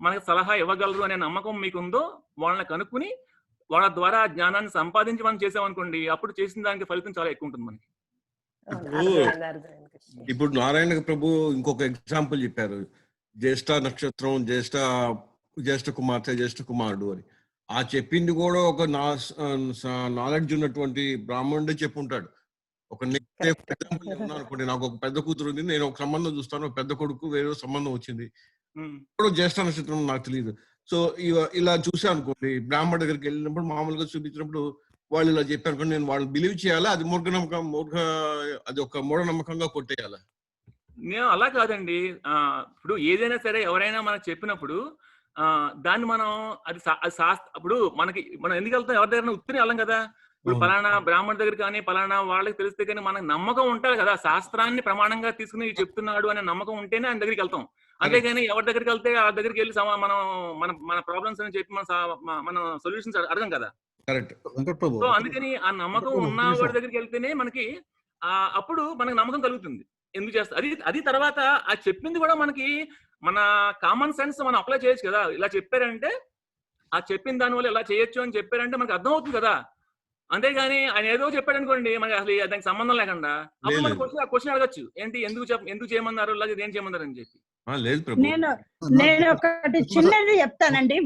మనకి సలహా ఇవ్వగలరు అనే నమ్మకం మీకు ఉందో వాళ్ళని కనుక్కుని వాళ్ళ ద్వారా జ్ఞానాన్ని సంపాదించి మనం చేసామనుకోండి, అప్పుడు చేసిన దానికి ఫలితం చాలా ఎక్కువ ఉంటుంది మనకి. ఇప్పుడు నారాయణ ప్రభు ఇంకొక ఎగ్జాంపుల్ చెప్పారు, జ్యేష్ఠ నక్షత్రం, జ్యేష్ఠ కుమార్తె, జ్యేష్ఠ కుమారుడు అని. ఆ చెప్పింది కూడా ఒక నాలెడ్జ్ ఉన్నటువంటి బ్రాహ్మణుడే చెప్పుంటాడు. ఒక ఎగ్జాంపుల్ అనుకోండి, నాకు ఒక పెద్ద కూతురు ఉంది, నేను ఒక సంబంధం చూస్తాను, పెద్ద కొడుకు వేరే సంబంధం వచ్చింది, ఇప్పుడు జ్యేష్ఠ నక్షత్రం నాకు తెలియదు. సో ఇలా చూసా అనుకోండి, బ్రాహ్మణ దగ్గరికి వెళ్ళినప్పుడు మామూలుగా చూపించినప్పుడు వాళ్ళు ఇలా చెప్పారు, నేను వాళ్ళు బిలీవ్ చేయాలా, అది అది ఒక మూఢనమ్మకంగా కొట్టేయాలా? నేను అలా కాదండి. ఇప్పుడు ఏదైనా సరే ఎవరైనా మనకు చెప్పినప్పుడు దాన్ని మనం అది ఇప్పుడు మనం ఎందుకు వెళ్తాం, ఎవరి దగ్గర ఉత్తిని వెళ్ళం కదా. ఇప్పుడు పలానా బ్రాహ్మణ దగ్గర కానీ పలానా వాళ్ళకి తెలిస్తే కానీ మనకు నమ్మకం ఉంటుంది కదా, శాస్త్రాన్ని ప్రమాణంగా తీసుకుని చెప్తున్నాడు అనే నమ్మకం ఉంటేనే ఆయన దగ్గరికి వెళ్తాం. అంతేగాని ఎవరి దగ్గరికి వెళ్తే ఆ దగ్గరికి వెళ్ళి మన ప్రాబ్లమ్స్ అని చెప్పి మన సొల్యూషన్స్ అడగం కదా. సో అందుకని ఆ నమ్మకం ఉన్న వాడి దగ్గరికి వెళ్తేనే మనకి అప్పుడు మనకు నమ్మకం కలుగుతుంది ఎందుకు చేస్తా అది తర్వాత ఆ చెప్పింది కూడా మనకి మన కామన్ సెన్స్ మనం అప్లై చేయొచ్చు కదా. ఇలా చెప్పారంటే ఆ చెప్పిన దాని వల్ల ఇలా చేయొచ్చు అని చెప్పారంటే మనకు అర్థం అవుతుంది కదా. అంతేగాని ఆయన ఏదో చెప్పాడు అనుకోండి, మనకి అసలు దానికి సంబంధం లేకుండా అప్పుడు మనం క్వశ్చన్ అడగచ్చు, ఏంటి ఎందుకు చేయమన్నారు, లేదా ఏం చేయమన్నారు అని చెప్పి. నేను ఒకటి చిన్నది చెప్తానండి.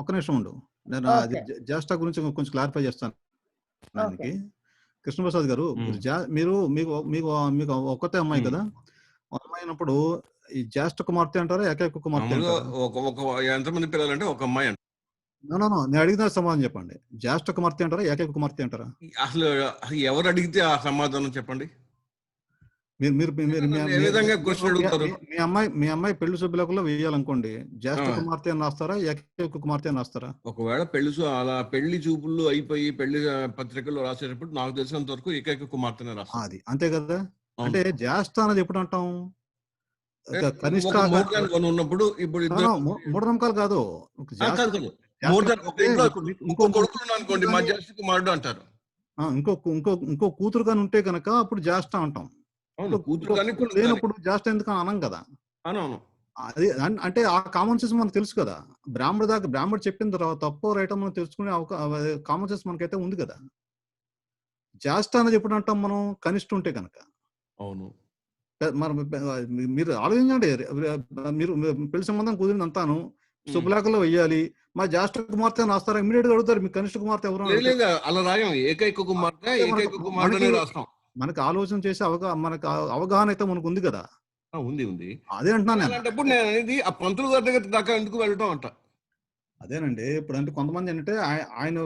ఒక నిమిషం ఉండు, నేను అది జ్యేష్ఠ గురించి కొంచెం క్లారిఫై చేస్తాను. దానికి కృష్ణప్రసాద్ గారు, మీరు మీకు ఒక్కతే అమ్మాయి కదా, అమ్మాయి అయినప్పుడు ఈ జ్యేష్ఠ కుమార్తె అంటారా ఏకైక కుమార్తె? ఎంతమంది పిల్లలంటే ఒక అమ్మాయి అంట. నేను అడిగిన సమాధానం చెప్పండి, జ్యేష్ఠ కుమార్తె అంటారా ఏకైక కుమార్తె అంటారా? అసలు ఎవరు అడిగితే ఆ సమాధానం చెప్పండి. మీ అమ్మాయి పెళ్లి శుభ్రకుల్లో వేయాలనుకోండి, జ్యేష్ఠ కుమార్తె అని రాస్తారా ఏకైక కుమార్తె అని రాస్తారా? ఒకవేళ పెళ్లి చూపులు అయిపోయి పెళ్లి పత్రికల్లో రాసేటప్పుడు నాకు తెలిసినంత వరకు ఏకైక కుమార్తెనే రాస్తారు. అది అంతే కదా. అంటే జ్యేష్ఠ అనేది ఎప్పుడు అంటాం? కనిష్ట ఉన్నప్పుడు. ఇప్పుడు మూఢనమ్మకాలు కాదు, అనుకోండి మా జ్యేష్ఠ కుమారుడు అంటారు. ఇంకో కూతురు కానీ ఉంటే కనుక అప్పుడు జ్యేష్ఠ అంటాం. కూతురు లేనప్పుడు జ్యేష్ఠ ఎందుకు అనం కదా. అవునవును. అది అంటే ఆ కామన్ సెన్స్ మనకు తెలుసు కదా. బ్రాహ్మడు చెప్పిన తర్వాత తప్పో రైటో మనం తెలుసుకునే కామన్ సెన్స్ మనకైతే ఉంది కదా. జ్యేష్ఠ అనేది ఎప్పుడు అంటాం మనం? కనిష్ట ఉంటే కనుక. అవును. మీరు ఆలోచించండి. మీరు పెళ్లి సంబంధం కుదిరింది అంతాను శుభలేఖలో వెయ్యాలి. మా జ్యేష్ఠ కుమార్తె అని రాస్తారా? ఇమీడియట్ గా అడుగుతారు మీ కనిష్ట కుమార్తె ఎవరు? అలా రాయం. ఏకైక కుమార్తె రాస్తాం. మనకి ఆలోచన చేసే మనకు అవగాహన అయితే మనకు ఉంది కదా. ఉంది. అదే అంటున్నాను నేను. అలాంటప్పుడు నేను అనేది ఆ పంతులు గారి దగ్గర దాకా ఎందుకు వెళ్ళటం అంట. అదేనండి. ఇప్పుడు అంటే కొంతమంది ఏంటంటే ఆయన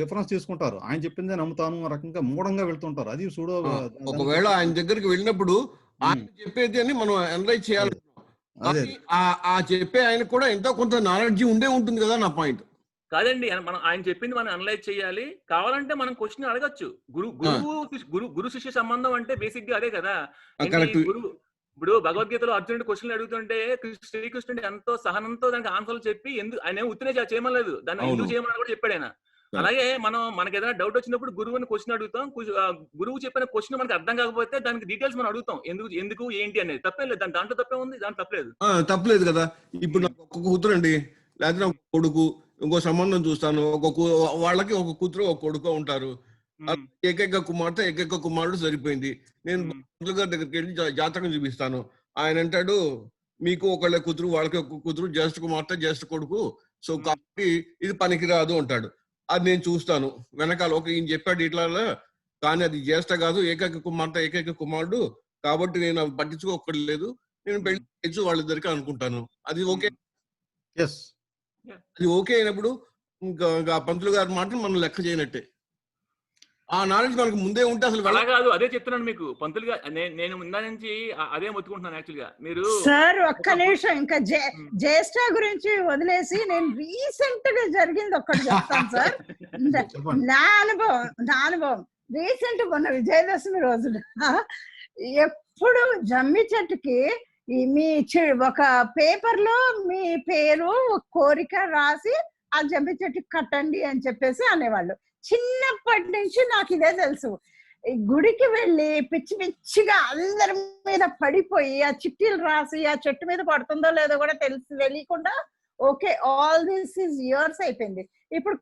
రిఫరెన్స్ తీసుకుంటారు. ఆయన చెప్పిందే నమ్ముతాను రకంగా మూఢంగా వెళ్తుంటారు. అది సూడో. ఒకవేళ ఆయన దగ్గరికి వెళ్ళినప్పుడు ఆయన చెప్పేది అని మనం అనలైజ్ చేయాలి. ఆ చెప్పే ఆయన కూడా ఎంతో కొంత నాలెడ్జ్ ఉండే ఉంటుంది కదా నా పాయింట్. కాదండి, మనం ఆయన చెప్పింది మనం అనలైజ్ చేయాలి. కావాలంటే మనం క్వశ్చన్ అడగచ్చు. గురు శిష్య సంబంధం అంటే బేసిక్ గా అదే కదా. ఇప్పుడు భగవద్గీతలో అర్జునుడు క్వశ్చన్లు అడుగుతుంటే శ్రీకృష్ణుడు ఎంతో సహనంతో దానికి ఆన్సర్లు చెప్పి ఆయన ఉత్తినే చేయమలేదు, దాన్ని ఎందుకు చేయమని కూడా చెప్పాడు ఆయన. అలాగే మనకి ఏదైనా డౌట్ వచ్చినప్పుడు గురువుని క్వశ్చన్ అడుగుతాం. గురువు చెప్పిన క్వశ్చన్ మనకు అర్థం కాకపోతే దానికి డీటెయిల్స్ మనం అడుగుతాం, ఎందుకు ఏంటి అనేది. తప్పేం లేదు, దాంట్లో తప్పే ఉంది, దాంట్లో తప్పలేదు కదా. ఇప్పుడు నాకు ఒక కూతురు అండి, లేకపోతే ఒక కొడుకు, ఇంకో సంబంధం చూస్తాను, వాళ్ళకి ఒక కూతురు ఒక కొడుకు ఉంటారు. ఏకైక కుమార్తె ఏకైక కుమారుడు సరిపోయింది. నేను పంతులు గారి దగ్గరికి వెళ్ళి జాతకం చూపిస్తాను. ఆయన అంటాడు మీకు ఒకళ్ళ కూతురు వాళ్ళకి ఒక కూతురు, జ్యేష్ఠ కుమార్తె జ్యేష్ఠ కొడుకు, సో కాబట్టి ఇది పనికిరాదు అంటాడు. అది నేను చూస్తాను వెనకాల ఈయన చెప్పాడు ఇట్లా, కానీ అది జ్యేష్ఠ కాదు, ఏకైక కుమార్తె ఏకైక కుమారుడు, కాబట్టి నేను అవి పట్టించుకోకర్లేదు, నేను పెళ్లి చేయొచ్చు వాళ్ళిద్దరికి అనుకుంటాను. అది ఓకే. అది ఓకే అయినప్పుడు ఇంకా పంతులు గారి మాటలు మనం లెక్క చేయనట్టే. ఆ నాలెడ్జ్ మనకు ముందే ఉంటే అసలు అలా కాదు. అదే చెప్తున్నాను మీకు పంతులుగా, నేను ముందా నుంచి అదే మొత్తుకుంటున్నాను యాక్చువల్ గా. మీరు సార్ ఒక్క నిమిషం, ఇంకా జ్యేష్ఠ గురించి వదిలేసి నేను రీసెంట్ గా జరిగింది ఒక్కటి చెప్తాను సార్. నా అనుభవం రీసెంట్ మొన్న విజయదశమి రోజున ఎప్పుడు జమ్మి చెట్టుకి మీ ఒక పేపర్ లో మీ పేరు కోరిక రాసి ఆ జమ్మి చెట్టుకి కట్టండి అని చెప్పేసి అనేవాళ్ళు. చిన్నప్పటి నుంచి నాకు ఇదే తెలుసు. గుడికి వెళ్ళి పిచ్చి పిచ్చిగా అందరి మీద పడిపోయి ఆ చిట్టీలు రాసి ఆ చెట్టు మీద పడుతుందో లేదో కూడా తెలియకుండా okay all this is years అయిపోయింది. ఇప్పుడు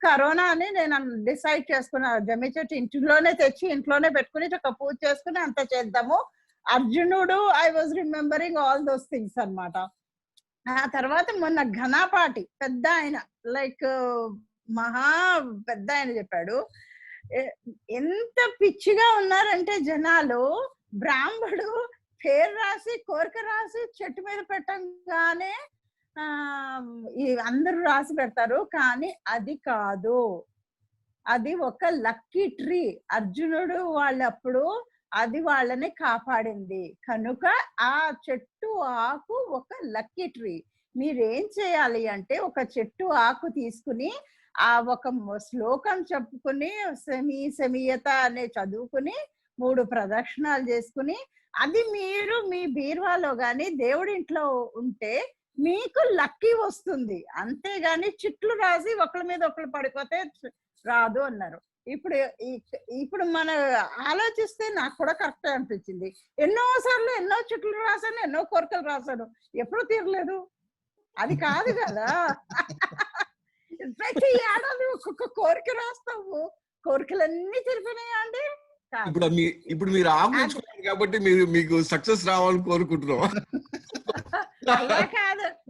కరోనా అని నేను డిసైడ్ చేసుకున్నా, జమ్మి చెట్టు ఇంట్లోనే తెచ్చి ఇంట్లోనే పెట్టుకుని ఒక పూజ చేసుకుని అంత చేద్దాము. అర్జునుడు I was remembering all those things అన్నమాట. ఆ తర్వాత మొన్న ఘనాపాటి పెద్ద ఆయన, లైక్ మహా పెద్ద ఆయన చెప్పాడు, ఎంత పిచ్చిగా ఉన్నారంటే జనాలు, బ్రాహ్మడు పేరు రాసి కోరిక రాసి చెట్టు మీద పెట్టంగానే అందరూ రాసి పెడతారు, కానీ అది కాదు, అది ఒక లక్కీ ట్రీ. అర్జునుడు వాళ్ళప్పుడు అది వాళ్ళని కాపాడింది కనుక ఆ చెట్టు ఆకు ఒక లక్కీ ట్రీ. మీరేం చేయాలి అంటే ఒక చెట్టు ఆకు తీసుకుని ఆ ఒక శ్లోకం చెప్పుకుని సమీయత అనే చదువుకుని 3 ప్రదక్షిణాలు చేసుకుని అది మీరు మీ బీరువాలో గాని దేవుడింట్లో ఉంటే మీకు లక్కీ వస్తుంది. అంతేగాని చిట్లు రాసి ఒకళ్ళ మీద ఒకళ్ళు పడిపోతే రాదు అన్నారు. ఇప్పుడు మనం ఆలోచిస్తే నాకు కూడా కరెక్ట్ అనిపించింది. ఎన్నోసార్లు ఎన్నో చిట్లు రాశాను, ఎన్నో కోరికలు రాశాను, ఎప్పుడు తీరలేదు. అది కాదు కదా. ప్రతి ఏడాది ఒక్కొక్క కోరిక రాస్తావు, కోరికలన్నీ తీరిపోయినాయా అండి? ఇప్పుడు మీరు ఆలోచించుకున్నారు కాబట్టి మీకు సక్సెస్ రావాలని కోరుకుంటున్నాం. అలా కాదండి,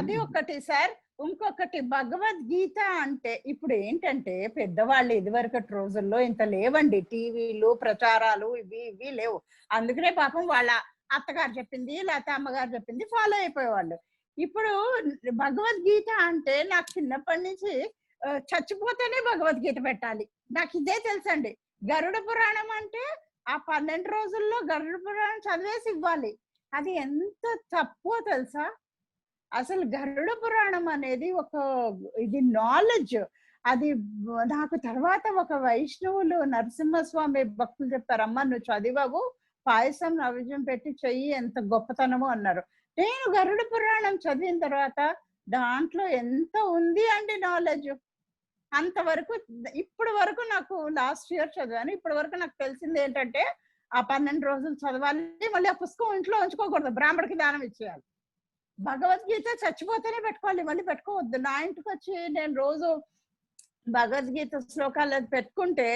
అది ఒకటి సార్. ఇంకొకటి భగవద్గీత అంటే ఇప్పుడు ఏంటంటే పెద్దవాళ్ళు ఇదివరకటి రోజుల్లో ఇంత లేవండి, టీవీలు ప్రచారాలు ఇవి లేవు. అందుకనే పాపం వాళ్ళ అత్తగారు చెప్పింది లేకపోతే అమ్మగారు చెప్పింది ఫాలో అయిపోయేవాళ్ళు. ఇప్పుడు భగవద్గీత అంటే నాకు చిన్నప్పటి నుంచి చచ్చిపోతేనే భగవద్గీత పెట్టాలి, నాకు ఇదే తెలుసండి. గరుడ పురాణం అంటే ఆ 12 రోజుల్లో గరుడ పురాణం చదివేసి ఇవ్వాలి. అది ఎంత తప్పో తెలుసా. అసలు గరుడ పురాణం అనేది ఇది నాలెడ్జ్. అది నాకు తర్వాత ఒక వైష్ణవులు నరసింహస్వామి భక్తులు చెప్తారు, అమ్మ నువ్వు చదివావు, పాయసం నైవేద్యం పెట్టి చెయ్యి, ఎంత గొప్పతనమో అన్నారు. నేను గరుడ పురాణం చదివిన తర్వాత దాంట్లో ఎంత ఉంది అండి నాలెడ్జ్. అంతవరకు ఇప్పటి వరకు నాకు లాస్ట్ ఇయర్ చదివాను, ఇప్పటి వరకు నాకు తెలిసింది ఏంటంటే ఆ 12 రోజులు చదవాలి, మళ్ళీ ఆ పుస్తకం ఇంట్లో ఉంచుకోకూడదు, బ్రాహ్మడికి దానం ఇచ్చేయాలి. భగవద్గీత చచ్చిపోతేనే పెట్టుకోవాలి, మళ్ళీ పెట్టుకోవద్దు. నా ఇంటికి వచ్చి నేను రోజు భగవద్గీత శ్లోకాలు అది పెట్టుకుంటే,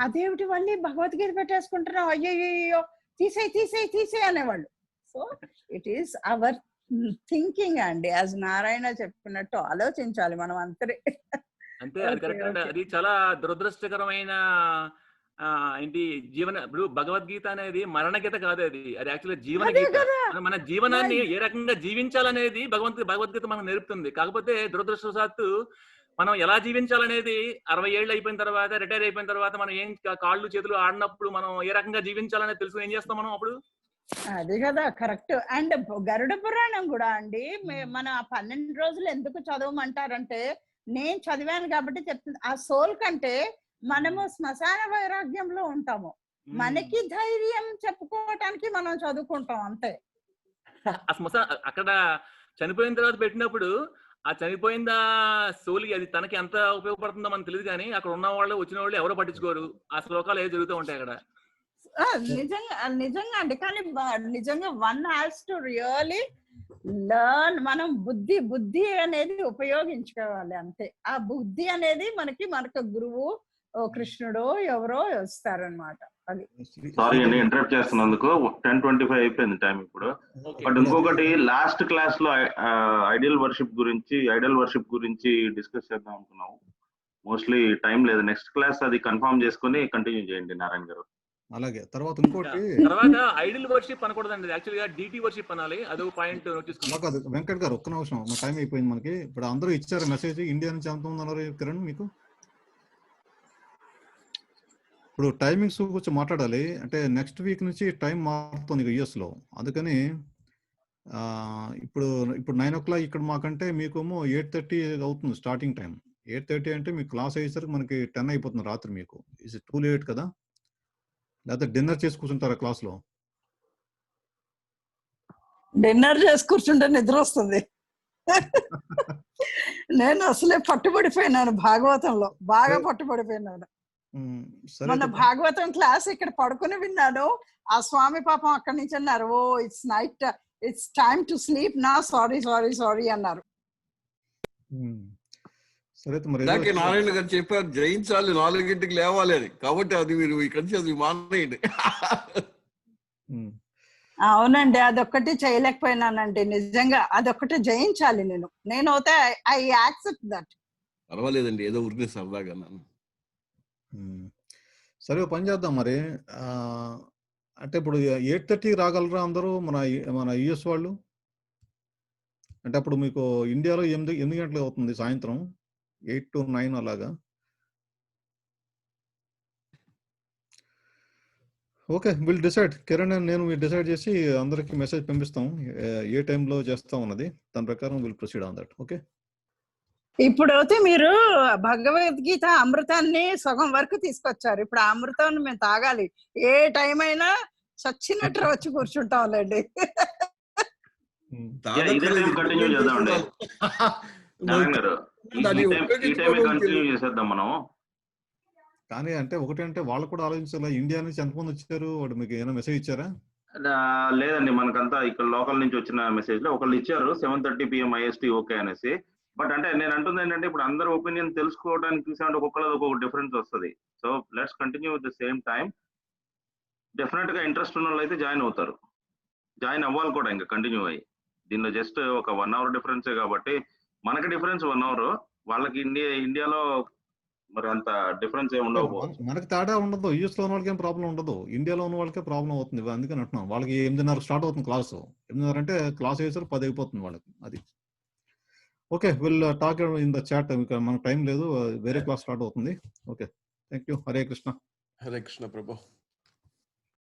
అదేమిటి మళ్ళీ భగవద్గీత పెట్టేసుకుంటున్నావు, అయ్యో తీసేయి తీసేయి తీసేయి అనేవాళ్ళు. So it is our thinking అండి, యాజ్ నారాయణ చెప్పినట్టు ఆలోచించాలి మనం అంతే. అంటే అది కరెక్ట్ అండి. అది చాలా దురదృష్టకరమైన ఏంటి ఇప్పుడు భగవద్గీత అనేది మరణగీత కాదు, అది యాక్చువల్గా జీవన గీత. మన జీవనాన్ని ఏ రకంగా జీవించాలనేది భగవద్గీత మనకు నేర్పుతుంది. కాకపోతే దురదృష్టవశాత్తు మనం ఎలా జీవించాలనేది 60 ఏళ్ళు అయిపోయిన తర్వాత, రిటైర్ అయిపోయిన తర్వాత, మనం ఏం కాళ్ళు చేతులు ఆడినప్పుడు మనం ఏ రకంగా జీవించాలనేది తెలుసు ఏం చేస్తాం మనం అప్పుడు. అది కదా కరెక్ట్. అండ్ గరుడ పురాణం కూడా అండి, మన 12 రోజులు ఎందుకు చదవమంటారంటే, నేను చదివాను కాబట్టి చెప్తుంది. ఆ సోల్ కంటే మనము శ్మశాన వైరాగ్యంలో ఉంటాము, మనకి ధైర్యం చెప్పుకోవటానికి మనం చదువుకుంటాం అంతే. ఆ శ్మశాన అక్కడ చనిపోయిన తర్వాత పెట్టినప్పుడు ఆ చనిపోయిన సోలి అది తనకి ఎంత ఉపయోగపడుతుందో మనకు తెలియదు, కానీ అక్కడ ఉన్న వాళ్ళు వచ్చిన వాళ్ళు ఎవరో పట్టించుకోరు. ఆ శ్లోకాలు ఏవి జరుగుతూ ఉంటాయి అక్కడ. నిజంగా అండి. కానీ నిజంగా one has to really learn. మనం బుద్ధి అనేది ఉపయోగించుకోవాలి అంతే. ఆ బుద్ధి అనేది మనకు గురువు కృష్ణుడు ఎవరో వస్తారనమాట. అది. సారీ అండి ఇంటరప్ట్ చేస్తున్నందుకు. 10:25 అయిపోయింది టైం ఇప్పుడు. బట్ ఇంకొకటి లాస్ట్ క్లాస్ లో ఐడియల్ వర్షిప్ గురించి డిస్కస్ చేద్దాం అనుకున్నాము. మోస్ట్లీ టైం లేదు. నెక్స్ట్ క్లాస్ అది కన్ఫర్మ్ చేసుకుని కంటిన్యూ చేయండి నారాయణ గారు. అలాగే. తర్వాత ఇంకోటి, తర్వాత ఐడియల్ వర్షిప్ అనకూడదండి, యాక్చువల్గా డిటి వర్షిప్ అనాలి. అదో పాయింట్ నోట్ చేసుకున్నాం. వెంకట్ గారు ఒక్క నిమిషం, మా టైం అయిపోయింది మనకి. ఇప్పుడు అందరూ ఇచ్చారు మెసేజ్, ఇండియా నుంచి ఎంత ఉందన్నారు కిరణ్ మీకు. ఇప్పుడు టైమింగ్స్ గురించి మాట్లాడాలి అంటే నెక్స్ట్ వీక్ నుంచి టైం మారుతుంది యుఎస్లో. అందుకని ఇప్పుడు 9 o'clock ఇక్కడ మాకంటే మీకేమో 8:30 అవుతుంది స్టార్టింగ్ టైం. 8:30 అంటే మీకు క్లాస్ అయ్యేసరికి మనకి 10 అయిపోతుంది రాత్రి. మీకు ఇస్ టూ లేట్ కదా? లేకపోతే డిన్నర్ చేసి కూర్చుంటారా క్లాస్లో? డిన్నర్ చేసి కూర్చుంటే నిద్ర వస్తుంది. నేను అసలే పట్టుబడిపోయినాను భాగవతంలో, బాగా పట్టుబడిపోయినాను. మన భాగవతం క్లాస్ ఇక్కడ పడుకుని విన్నాను. ఆ స్వామి పాపం అక్కడి నుంచి అన్నారు, oh it's night, it's time to sleep నా, సారీ అన్నారు. నారాయణ గారు చెప్పారు జయించాలి, 4 లేవాలి అని. కాబట్టి అది మీరు ఇక్కడి నుంచి అది మానేయండి. అవునండి, అదొక్కటి చేయలేకపోయినానండి. నిజంగా అదొక్కటి జయించాలి నేను అయితే ఐ యాక్సెప్ట్ దట్. పర్వాలేదండి, ఏదో ఊరికే సరదాగా. సరే పని చేద్దాం మరి. అంటే ఇప్పుడు 8:30 రాగలరా అందరూ మన యుఎస్ వాళ్ళు? అంటే అప్పుడు మీకు ఇండియాలో 8 గంటలు అవుతుంది సాయంత్రం, 8 to 9 అలాగా. Okay, will decide. కిరణ్ నేను మీరు డిసైడ్ చేసి అందరికి మెసేజ్ పంపిస్తాం ఏ టైంలో చేస్తాం అన్నది. దాని ప్రకారం will proceed on that. Okay. ఇప్పుడైతే మీరు భగవద్గీత అమృతాన్ని సగం వరకు తీసుకొచ్చారు. ఇప్పుడు ఆ అమృతాన్ని మేము తాగాలి. ఏ టైం అయినా చచ్చినట్టు వచ్చి కూర్చుంటాంలేండి. కానీ అంటే ఒకటి అంటే వాళ్ళు కూడా ఆలోచించాలి, ఇండియా నుంచి ఎంతమంది వచ్చారు, వాడు మీకు ఏమైనా మెసేజ్ ఇచ్చారా? లేదండి, మనకంతా ఇక్కడ లోకల్ నుంచి వచ్చిన మెసేజ్ లో ఒకళ్ళు ఇచ్చారు 7:30 PM IST ఓకే అనేసి. బట్ అంటే నేను అంటుంది ఏంటంటే ఇప్పుడు అందరు ఒపీనియన్ తెలుసుకోవడానికి ఒక్కొక్కరు ఒక్కొక్క డిఫరెన్స్ వస్తుంది. So let's continue with the same time. Definite గా ఇంట్రెస్ట్ ఉన్న వాళ్ళు అయితే జాయిన్ అవుతారు, జాయిన్ అవ్వాలి కూడా ఇంకా కంటిన్యూ అయ్యి. దీనిలో జస్ట్ ఒక 1 hour డిఫరెన్సే కాబట్టి మనకి డిఫరెన్స్ 1 hour, వాళ్ళకి ఇండియాలో మరి అంత డిఫరెన్స్ ఏమి ఉండకపోవచ్చు. మనకి తేడా ఉండదు, యూఎస్ లో ఉన్న వాళ్ళకి ఏం ప్రాబ్లం ఉండదు, ఇండియాలో ఉన్న వాళ్ళకే ప్రాబ్లం అవుతుంది. అందుకని అంటున్నాం, వాళ్ళకి 8:30 స్టార్ట్ అవుతుంది క్లాసు. 8:30 అంటే క్లాస్ అయ్యేసరికి 10 అయిపోతుంది వాళ్ళకి. అది okay, will talk in the chat. మనకు టైం లేదు, వేరే క్లాస్ స్టార్ట్ అవుతుంది. Okay, thank you. Hare Krishna. Hare Krishna Prabhu.